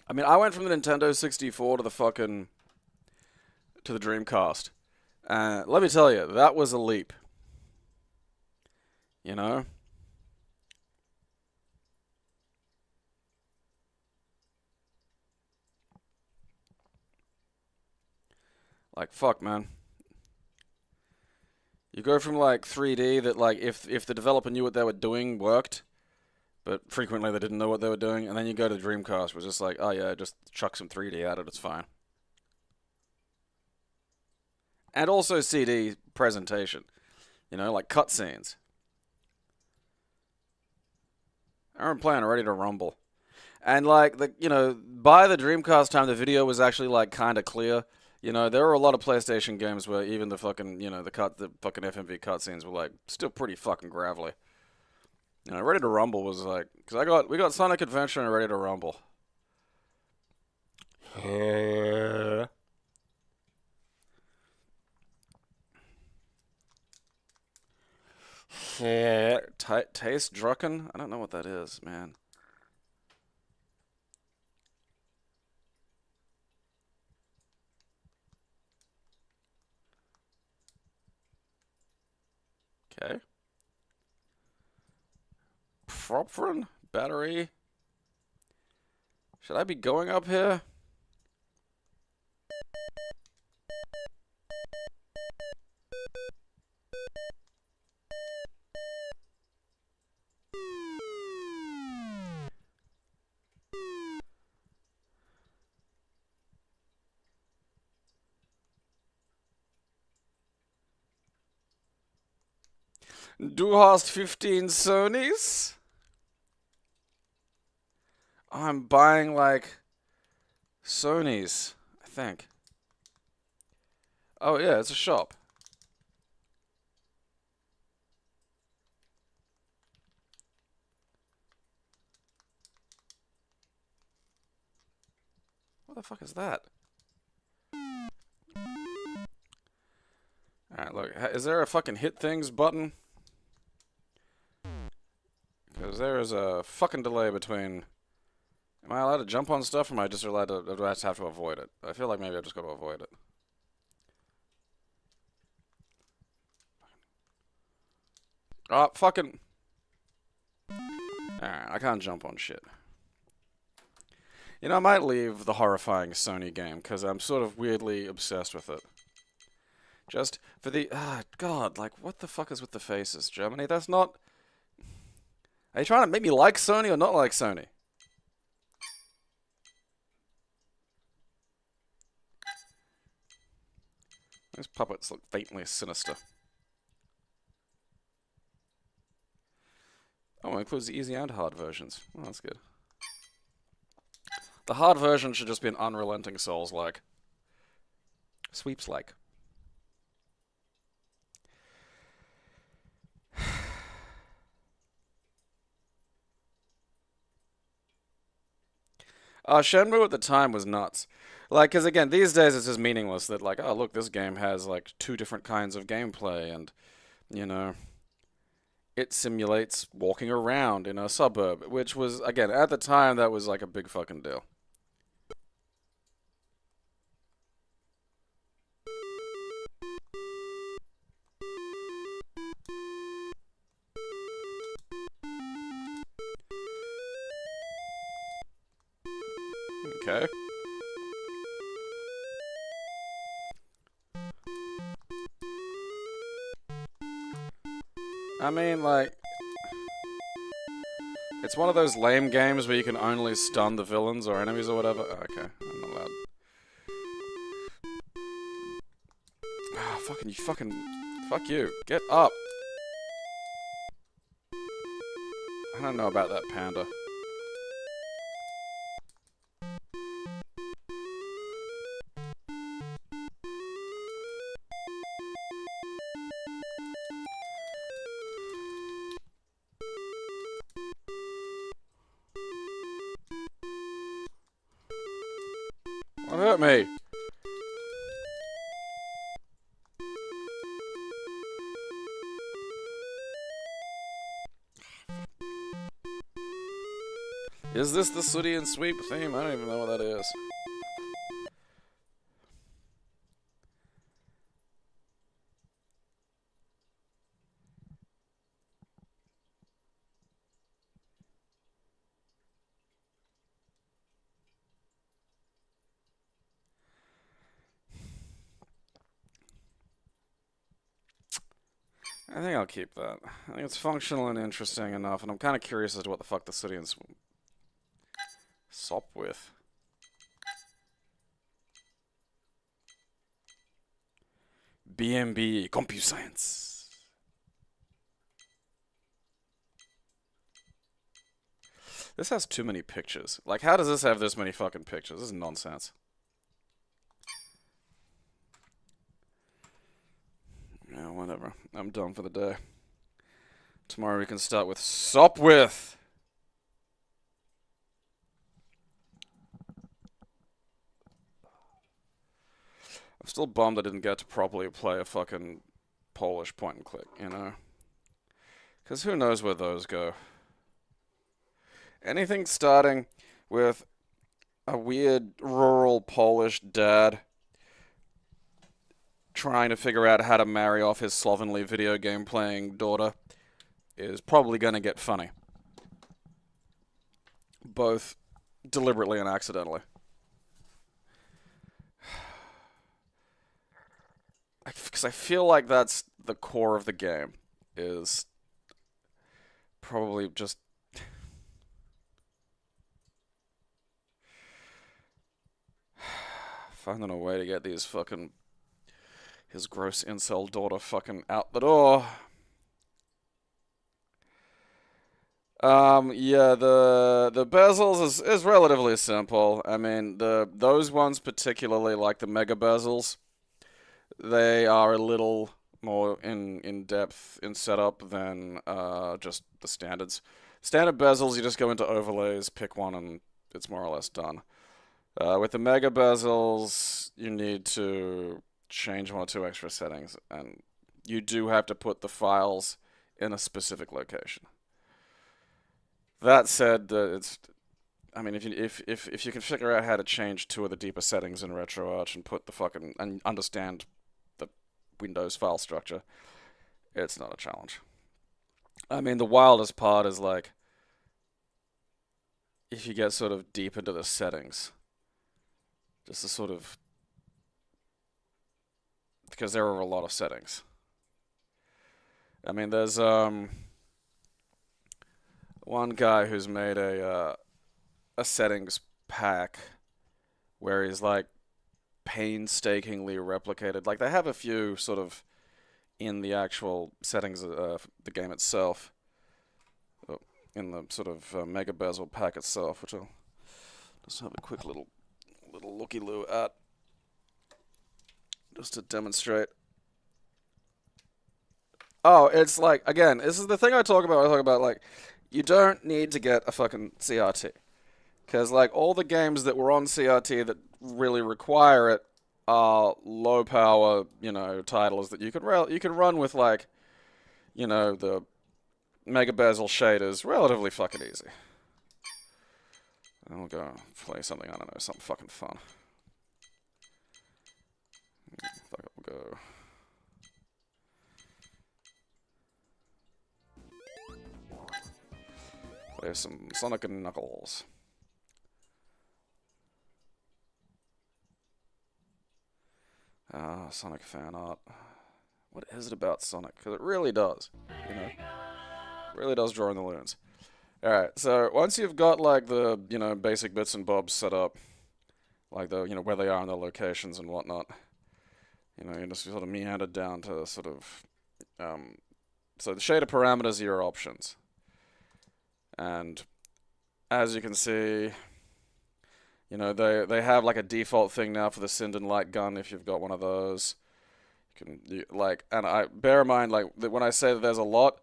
I mean, I went from the Nintendo 64 to the fucking... to the Dreamcast. Let me tell you, that was a leap. You know? Like, fuck, man. You go from, like, 3D that, like, if the developer knew what they were doing, worked, but frequently they didn't know what they were doing, and then you go to Dreamcast, which is just like, oh yeah, just chuck some 3D at it, it's fine. And also CD presentation. You know, like cutscenes. I remember playing Ready to Rumble. And, like, you know, by the Dreamcast time, the video was actually, like, kind of clear. You know, there were a lot of PlayStation games where even the fucking, you know, the fucking FMV cutscenes were, like, still pretty fucking gravelly. You know, Ready to Rumble was, like, because we got Sonic Adventure and Ready to Rumble. Taste Drucken? I don't know what that is, man. Okay. Propfrin? Battery? Should I be going up here? Du hast 15 Sonys? I'm buying, like, Sonys, I think. Oh, yeah, it's a shop. What the fuck is that? Alright, look, is there a fucking hit things button? Because there is a fucking delay between... Am I allowed to jump on stuff, or am I just allowed to... do I just have to avoid it? I feel like maybe I've just got to avoid it. Oh, fucking... Alright, I can't jump on shit. You know, I might leave the horrifying Sony game, because I'm sort of weirdly obsessed with it. Just for the... God, like, what the fuck is with the faces, Germany? That's not... Are you trying to make me like Sony or not like Sony? These puppets look faintly sinister. Oh, it includes the easy and hard versions. Oh, that's good. The hard version should just be an unrelenting Souls-like. Sweeps-like. Shenmue at the time was nuts. Like, because again, these days it's just meaningless that, like, oh, look, this game has, like, 2 different kinds of gameplay, and, you know, it simulates walking around in a suburb, which was, again, at the time, that was, like, a big fucking deal. Okay. I mean, like, it's one of those lame games where you can only stun the villains or enemies or whatever. Oh, okay, I'm not allowed. Ah, fuck you. Get up. I don't know about that panda. What hurt me? Is this the Sooty and Sweep theme? I don't even know what that is. I think I'll keep that. I think it's functional and interesting enough, and I'm kind of curious as to what the fuck the Sooty and Sop with. BMB CompuScience. This has too many pictures. Like, how does this have this many fucking pictures? This is nonsense. Yeah, whatever. I'm done for the day. Tomorrow we can start with Sopwith. I'm still bummed I didn't get to properly play a fucking Polish point and click, you know? Because who knows where those go. Anything starting with a weird rural Polish dad trying to figure out how to marry off his slovenly video game playing daughter is probably going to get funny. Both deliberately and accidentally. Because I feel like that's the core of the game, is probably just finding a way to get his gross incel daughter fucking out the door. Yeah, the bezels is relatively simple. I mean, those ones particularly, like the mega bezels, they are a little more in depth in setup than just the standards. Standard bezels, you just go into overlays, pick one, and it's more or less done. With the mega bezels, you need to change 1 or 2 extra settings, and you do have to put the files in a specific location. That said, I mean, if you can figure out how to change 2 of the deeper settings in Retroarch and put the fucking and understand the Windows file structure, it's not a challenge. I mean, the wildest part is like if you get sort of deep into the settings, just to sort of, because there are a lot of settings. I mean, there's one guy who's made a settings pack where he's like painstakingly replicated. Like, they have a few sort of in the actual settings of the game itself, in the sort of Mega Bezel pack itself, which I'll just have a quick little looky-loo at, just to demonstrate. Oh, it's like, again, this is the thing I talk about, like, you don't need to get a fucking CRT. Because, like, all the games that were on CRT that really require it are low-power, you know, titles that you can run with, like, you know, the Mega Bezel shaders relatively fucking easy. And we'll go play something, I don't know, something fucking fun. Fuck it, we'll go... Play some Sonic and Knuckles. Sonic fan art. What is it about Sonic? Because it really does, you know? It really does draw in the loons. Alright, so once you've got, like, the, you know, basic bits and bobs set up, like the, you know, where they are in their locations and whatnot, you know, you just sort of meander down to sort of, so the shader parameters are your options. And as you can see, you know, they have like a default thing now for the Sinden light gun if you've got one of those. Like, and I bear in mind, like, that when I say that there's a lot,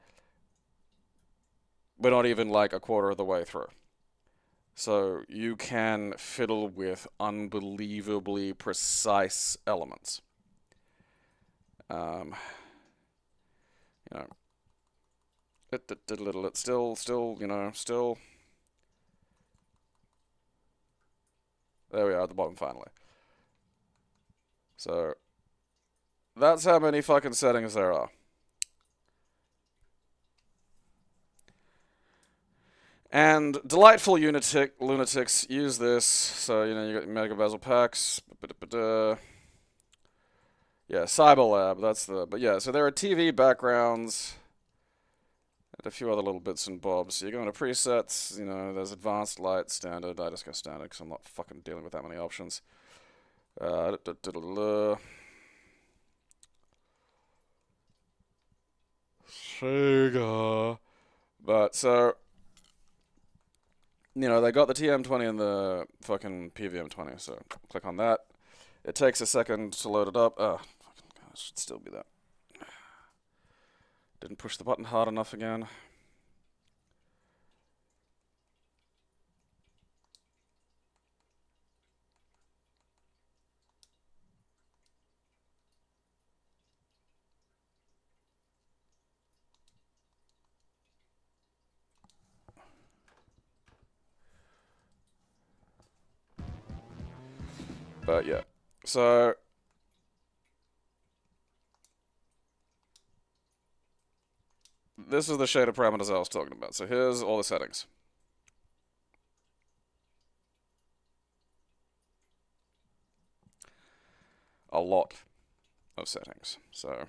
we're not even like a quarter of the way through. So you can fiddle with unbelievably precise elements. You know, it's still, you know, still. There we are at the bottom finally. So that's how many fucking settings there are. And delightful lunatics use this. So, you know, you got Mega Bezel packs. Yeah, Cyberlab, that's the... But yeah, so there are TV backgrounds and a few other little bits and bobs. So you go into presets, you know, there's advanced light, standard. I just go standard because I'm not fucking dealing with that many options. Sega. But so, you know, they got the TM20 and the fucking PVM20, so click on that. It takes a second to load it up. Oh, fucking God, it should still be that. Didn't push the button hard enough again. But yeah, so this is the shader parameters I was talking about. So here's all the settings. A lot of settings. So you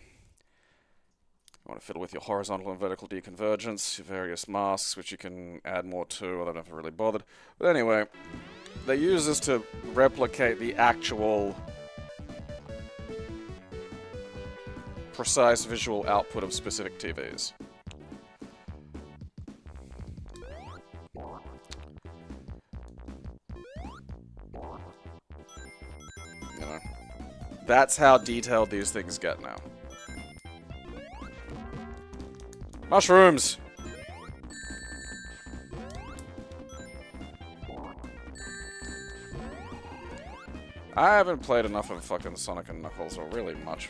want to fiddle with your horizontal and vertical deconvergence, your various masks, which you can add more to. I don't know if I really bothered. But anyway, they use this to replicate the actual precise visual output of specific TVs. You know, that's how detailed these things get now. Mushrooms! I haven't played enough of fucking Sonic and Knuckles, or really much.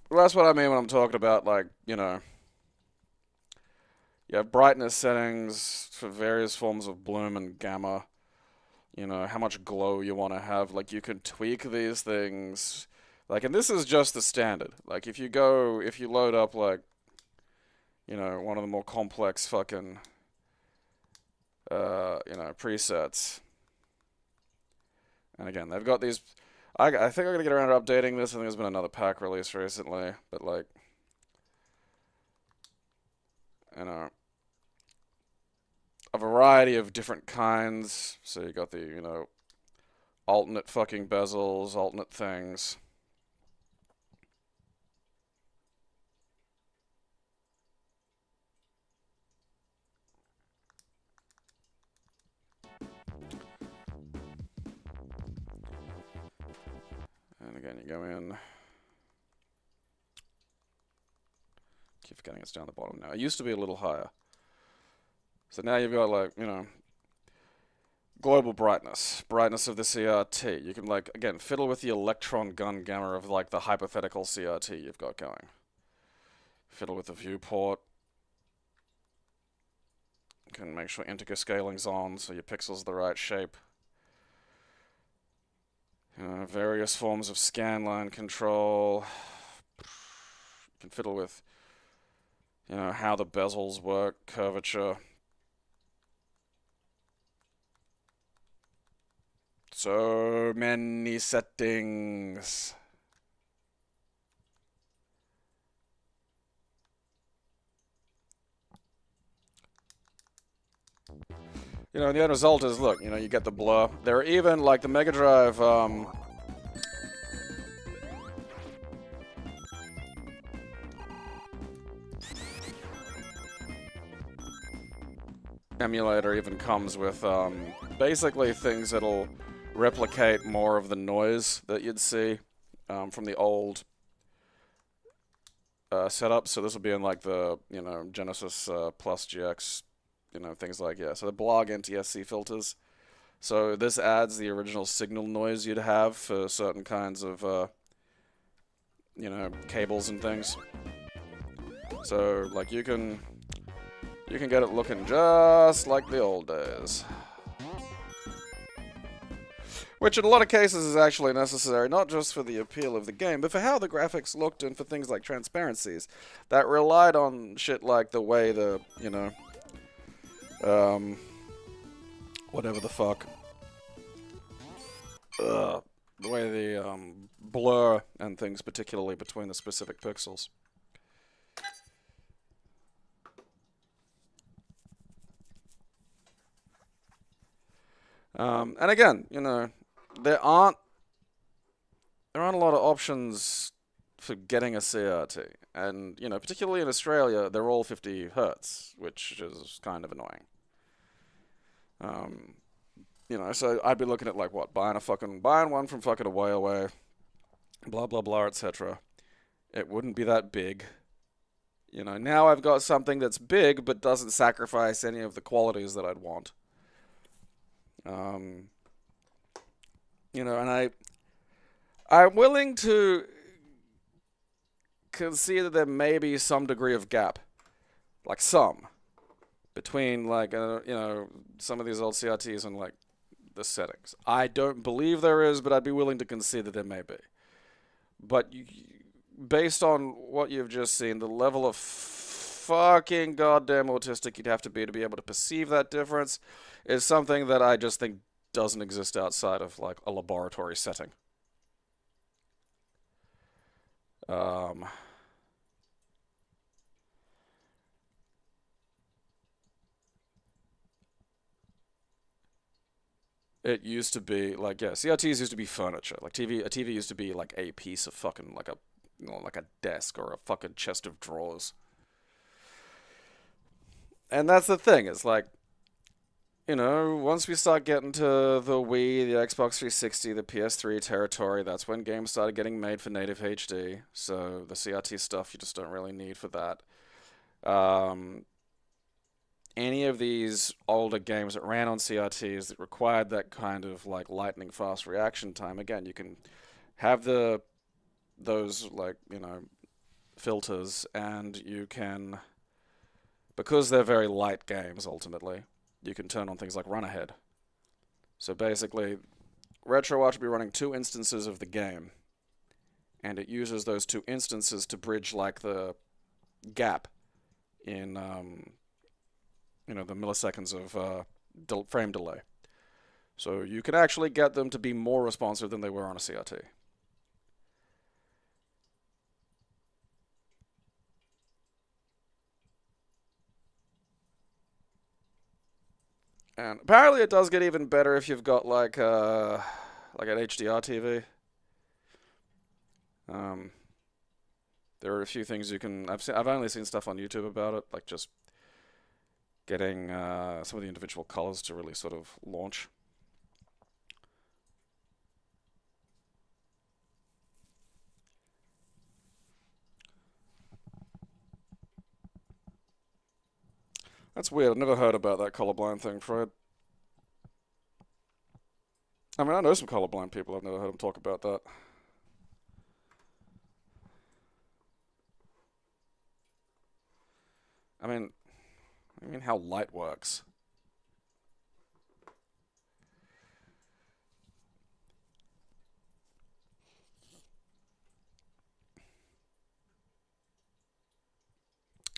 Well, that's what I mean when I'm talking about, like, you know, you have brightness settings for various forms of bloom and gamma. You know, how much glow you want to have. Like, you can tweak these things. Like, and this is just the standard. Like, if you load up, like, you know, one of the more complex fucking, you know, presets. And again, they've got these... I think I'm going to get around to updating this. I think there's been another pack released recently. But, like, you know, variety of different kinds. So you got the, you know, alternate fucking bezels, alternate things. And again, you go in. Keep forgetting it's down the bottom now. It used to be a little higher. So now you've got, like, you know, global brightness, brightness of the CRT. You can, like, again, fiddle with the electron gun gamma of, like, the hypothetical CRT you've got going. Fiddle with the viewport. You can make sure integer scaling's on so your pixel's the right shape. Various forms of scanline control. You can fiddle with, you know, how the bezels work, curvature. So many settings. You know, and the end result is, look, you know, you get the blur. There are even, like, the Mega Drive, emulator even comes with, basically things that'll replicate more of the noise that you'd see, from the old, setup. So this will be in, like, the, you know, Genesis, Plus GX, you know, things like, yeah. So the blog NTSC filters. So this adds the original signal noise you'd have for certain kinds of, you know, cables and things. So, like, you can get it looking just like the old days. Which in a lot of cases is actually necessary, not just for the appeal of the game, but for how the graphics looked and for things like transparencies that relied on shit like the way the, you know, whatever the fuck, the way the, blur and things, particularly between the specific pixels. And again, you know, there aren't a lot of options for getting a CRT, and, you know, particularly in Australia, they're all 50 hertz, which is kind of annoying. You know, so I'd be looking at, like, what, buying one from fucking away, blah blah blah, etc. It wouldn't be that big. You know, now I've got something that's big but doesn't sacrifice any of the qualities that I'd want. You know, and I'm willing to concede that there may be some degree of gap, like some, between, like, you know, some of these old CRTs and, like, the settings. I don't believe there is, but I'd be willing to concede that there may be. But based on what you've just seen, the level of fucking goddamn autistic you'd have to be able to perceive that difference is something that I just think doesn't exist outside of, like, a laboratory setting. It used to be, like, yeah, CRTs used to be furniture. Like, a TV used to be, like, a piece of fucking, like, a, you know, like a desk or a fucking chest of drawers. And that's the thing, it's like, you know, once we start getting to the Wii, the Xbox 360, the PS3 territory, that's when games started getting made for native HD. So the CRT stuff you just don't really need for that. Any of these older games that ran on CRTs that required that kind of, like, lightning fast reaction time, again, you can have those, like, you know, filters, and you can, because they're very light games ultimately, you can turn on things like run ahead. So basically, Retroarch will be running 2 instances of the game, and it uses those 2 instances to bridge, like, the gap in, you know, the milliseconds of frame delay. So you can actually get them to be more responsive than they were on a CRT. And apparently it does get even better if you've got like an HDR TV. There are a few things you can. I've only seen stuff on YouTube about it, like just getting some of the individual colors to really sort of launch. That's weird. I've never heard about that colorblind thing, Fred. I mean, I know some colorblind people. I've never heard them talk about that. I mean how light works.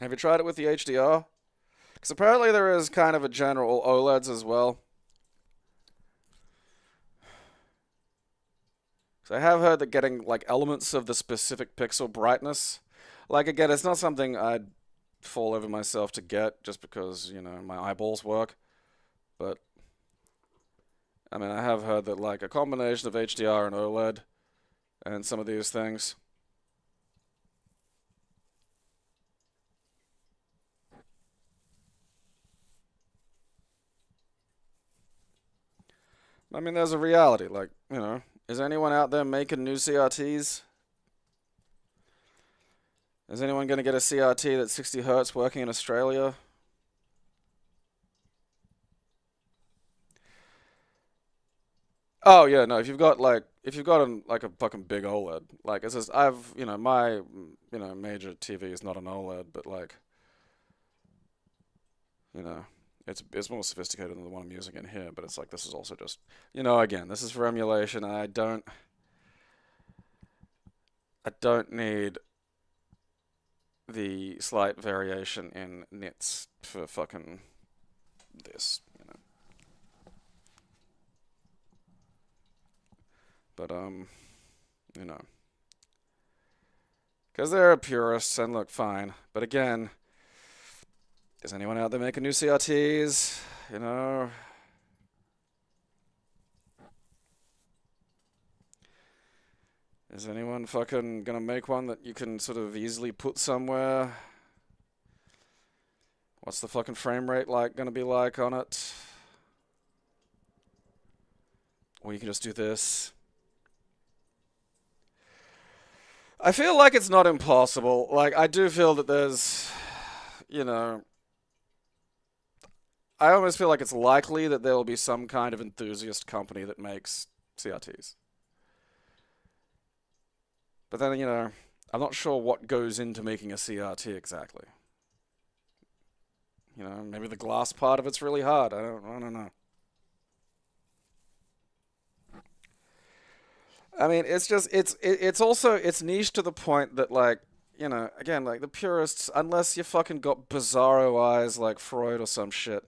Have you tried it with the HDR? Because apparently there is kind of a general OLEDs as well. So I have heard that getting like elements of the specific pixel brightness, like again, it's not something I'd fall over myself to get just because, you know, my eyeballs work. But I mean, I have heard that like a combination of HDR and OLED and some of these things. I mean, there's a reality. Like, you know, is anyone out there making new CRTs? Is anyone going to get a CRT that's 60 hertz working in Australia? Oh yeah, no. If you've got like a fucking big OLED, like it's just I've my major TV is not an OLED, but like you know it's more sophisticated than the one I'm using in here. But it's like this is also just again this is for emulation. I don't need the slight variation in nits for fucking this. But you know. Because there are purists and look fine. But again, is anyone out there making new CRTs? You know? Is anyone fucking gonna make one that you can sort of easily put somewhere? What's the fucking frame rate gonna be like on it? Or you can just do this. I feel like it's not impossible. Like, I do feel that there's, you know, I almost feel like it's likely that there will be some kind of enthusiast company that makes CRTs. But then, I'm not sure what goes into making a CRT exactly. Maybe the glass part of it's really hard. I don't know. I mean, it's also it's niche to the point that like again like the purists, unless you fucking got bizarro eyes like Freud or some shit,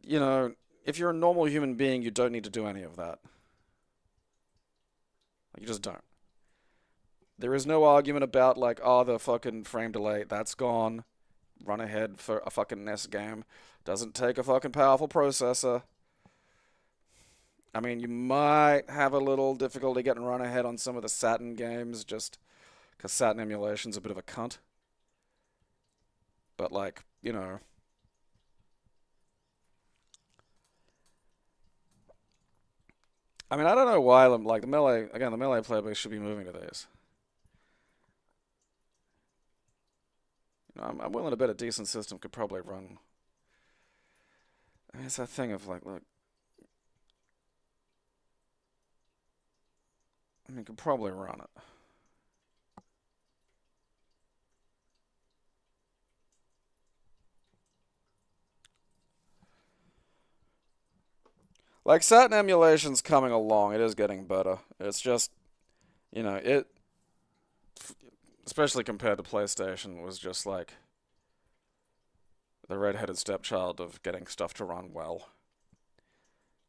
you know, if you're a normal human being, you don't need to do any of that. Like, you just don't. There is no argument about like, oh, the fucking frame delay, that's gone. Run ahead for a fucking NES game. Doesn't take a fucking powerful processor. I mean, you might have a little difficulty getting run ahead on some of the Saturn games just because Saturn emulation's a bit of a cunt. But like, I mean, I don't know why like the Melee player base should be moving to this. I'm willing to bet a decent system could probably run. I mean, it's that thing of like, look, I mean, could probably run it. Like, Saturn emulation's coming along. It is getting better. It's just, it, especially compared to PlayStation, was just like the red-headed stepchild of getting stuff to run well.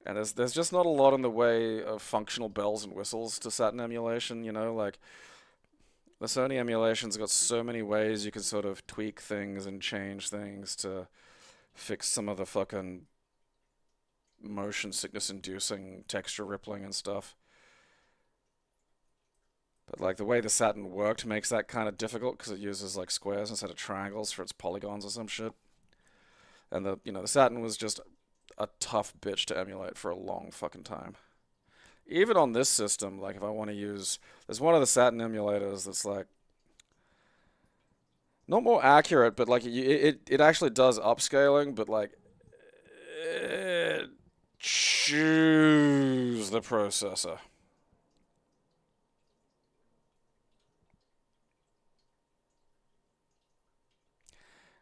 And there's just not a lot in the way of functional bells and whistles to Saturn emulation, like the Sony emulation's got so many ways you can sort of tweak things and change things to fix some of the fucking motion sickness inducing texture rippling and stuff. But like the way the Saturn worked makes that kind of difficult because it uses like squares instead of triangles for its polygons or some shit. And the Saturn was just a tough bitch to emulate for a long fucking time. Even on this system, like if I want to use, there's one of the Saturn emulators that's like not more accurate, but like it actually does upscaling, but like it chews the processor.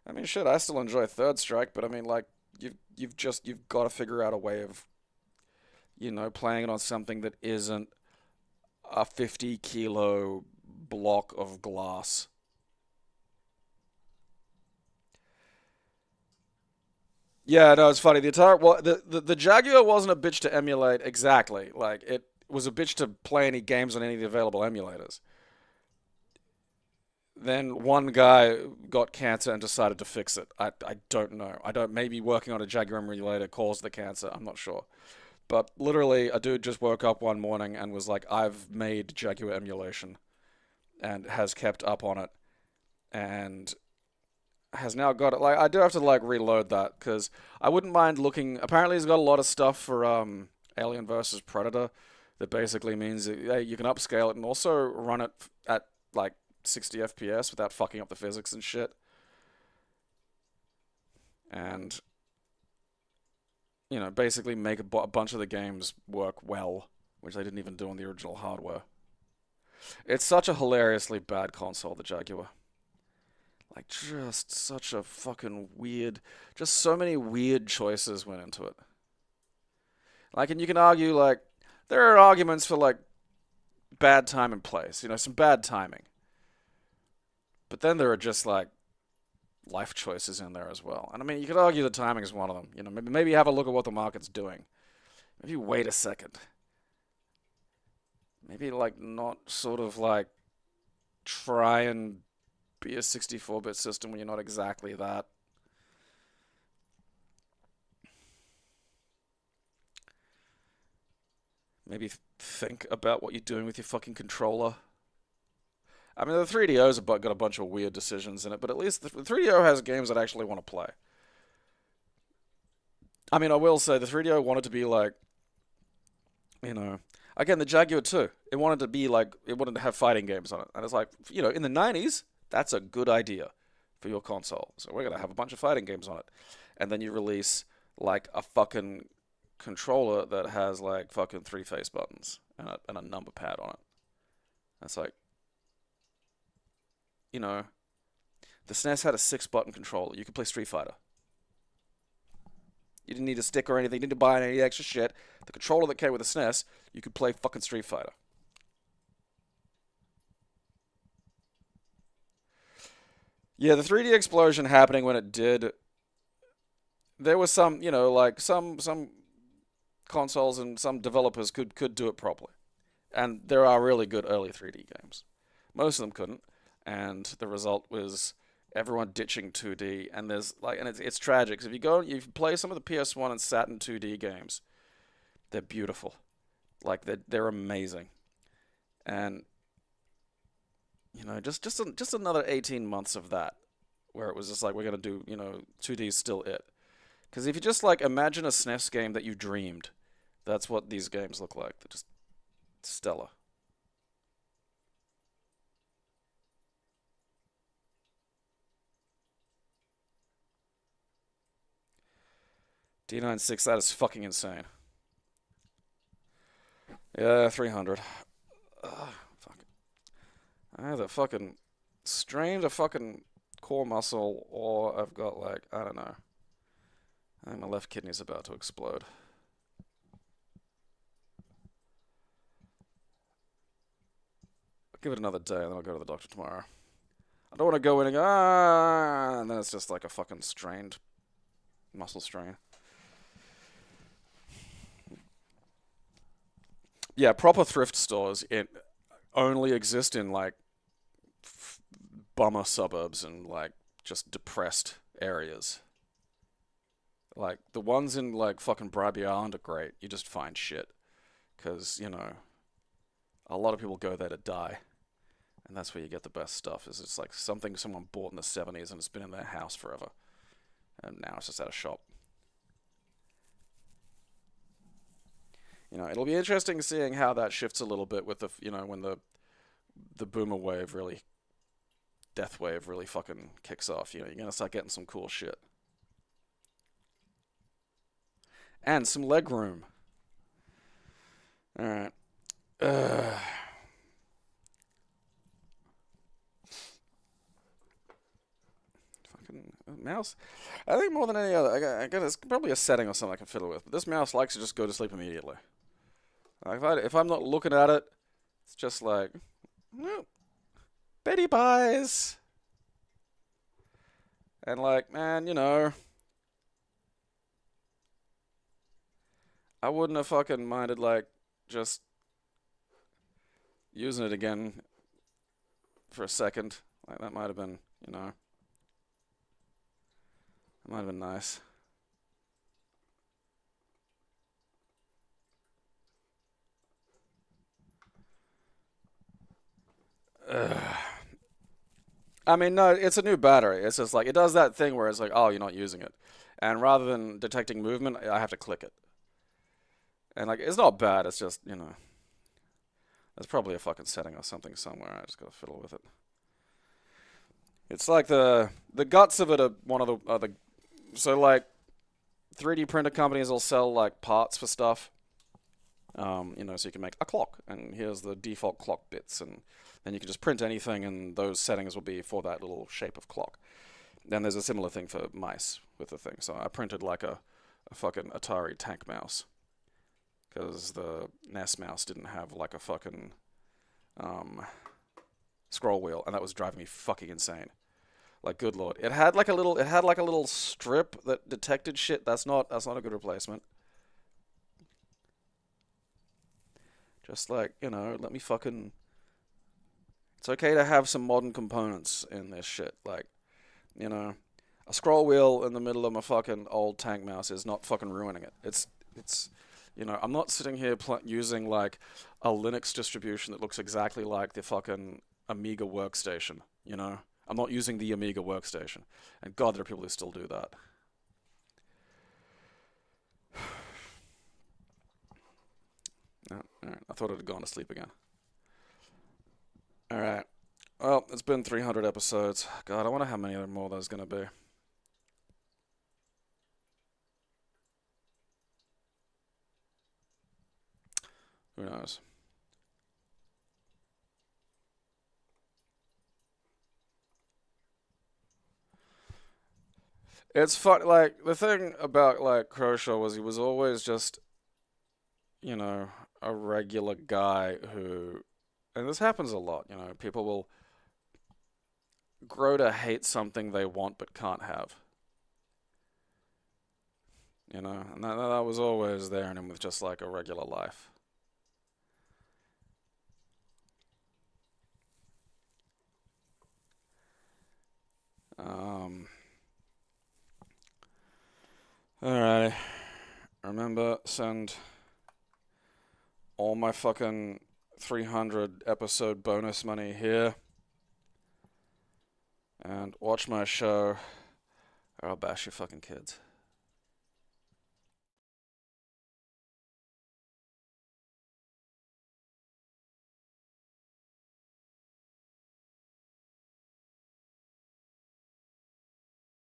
I mean, shit, I still enjoy Third Strike, but I mean, like, you've got to figure out a way of, playing it on something that isn't a 50-kilo block of glass. Yeah, no, it's funny. The Jaguar wasn't a bitch to emulate exactly. Like, it was a bitch to play any games on any of the available emulators. Then one guy got cancer and decided to fix it. I don't know. Maybe working on a Jaguar emulator caused the cancer. I'm not sure. But literally, a dude just woke up one morning and was like, I've made Jaguar emulation and has kept up on it and has now got it. Like, I do have to like reload that because I wouldn't mind looking. Apparently, he's got a lot of stuff for Alien versus Predator that basically means that, hey, you can upscale it and also run it at like 60 FPS without fucking up the physics and shit. And basically make a bunch of the games work well, which they didn't even do on the original hardware. It's such a hilariously bad console, the Jaguar. Like, just such a fucking weird, just so many weird choices went into it. Like, and you can argue, like, there are arguments for, like, bad time and place, some bad timing. But then there are just, like, life choices in there as well. And I mean, you could argue the timing is one of them. Maybe have a look at what the market's doing. Maybe wait a second. Maybe, like, not sort of, like, try and be a 64-bit system when you're not exactly that. Maybe think about what you're doing with your fucking controller. I mean, the 3DO's got a bunch of weird decisions in it, but at least the 3DO has games that I actually want to play. I mean, I will say the 3DO wanted to be like, again, the Jaguar too. It wanted to be like, it wanted to have fighting games on it. And it's like, in the 90s, that's a good idea for your console. So we're going to have a bunch of fighting games on it. And then you release like a fucking controller that has like fucking 3 face buttons and a number pad on it. That's like, the SNES had a 6-button controller. You could play Street Fighter. You didn't need a stick or anything. You didn't buy any extra shit. The controller that came with the SNES, you could play fucking Street Fighter. Yeah, the 3D explosion happening when it did, there was some, like some consoles and some developers could do it properly. And there are really good early 3D games. Most of them couldn't. And the result was everyone ditching 2D, and it's tragic. 'Cause if you play some of the PS1 and Saturn 2D games, they're beautiful, like they're amazing, and just another 18 months of that, where it was just like we're gonna do 2D is still it, because if you just like imagine a SNES game that you dreamed, that's what these games look like. They're just stellar. D96, that is fucking insane. Yeah, 300. Fuck. I either fucking strained a fucking core muscle or I've got like, I don't know. I think my left kidney's about to explode. I'll give it another day and then I'll go to the doctor tomorrow. I don't want to go in and go, and then it's just like a fucking strained muscle strain. Yeah, proper thrift stores only exist in like bummer suburbs and like just depressed areas. Like, the ones in, like, fucking Bribey Island are great. You just find shit. Because, you know, a lot of people go there to die. And that's where you get the best stuff, is it's like something someone bought in the 70s and it's been in their house forever. And now it's just at a shop. You know, it'll be interesting seeing how that shifts a little bit with the, you know, when the boomer wave really, death wave really fucking kicks off. You know, you're gonna start getting some cool shit. And some leg room. Alright. Fucking mouse. I think more than any other, I got it's probably a setting or something I can fiddle with. But this mouse likes to just go to sleep immediately. Like if I'm not looking at it, it's just like, nope. Betty buys. And like, man, you know, I wouldn't have fucking minded like just using it again for a second. Like that might have been, you know, it might have been nice. I mean, no, it's a new battery. It's just like, it does that thing where it's like, oh, you're not using it. And rather than detecting movement, I have to click it. And like, it's not bad, it's just, you know, there's probably a fucking setting or something somewhere. I just gotta fiddle with it. It's like the guts of it are one of the so like 3D printer companies will sell like parts for stuff. You know, so you can make a clock, and here's the default clock bits, and then you can just print anything, and those settings will be for that little shape of clock. Then there's a similar thing for mice with the thing. So I printed like a fucking Atari tank mouse, because the NES mouse didn't have like a fucking scroll wheel, and that was driving me fucking insane. Like, good lord, it had like a little strip that detected shit. That's not a good replacement. Just like, you know, let me fucking. It's okay to have some modern components in this shit. Like, you know, a scroll wheel in the middle of my fucking old tank mouse is not fucking ruining it. It's, you know, I'm not sitting here using like a Linux distribution that looks exactly like the fucking Amiga workstation. You know, I'm not using the Amiga workstation, and God, there are people who still do that. No, all right. I thought it had gone to sleep again. All right. Well, it's been 300 episodes. God, I wonder how many more there's gonna be. Who knows? It's fun. Like, the thing about like Croshaw was he was always just, you know, a regular guy who, and this happens a lot. You know, people will grow to hate something they want but can't have. You know, and that was always there in him with just like a regular life. Um. Alrighty. Remember, send all my fucking 300 episode bonus money here. And watch my show, or I'll bash your fucking kids.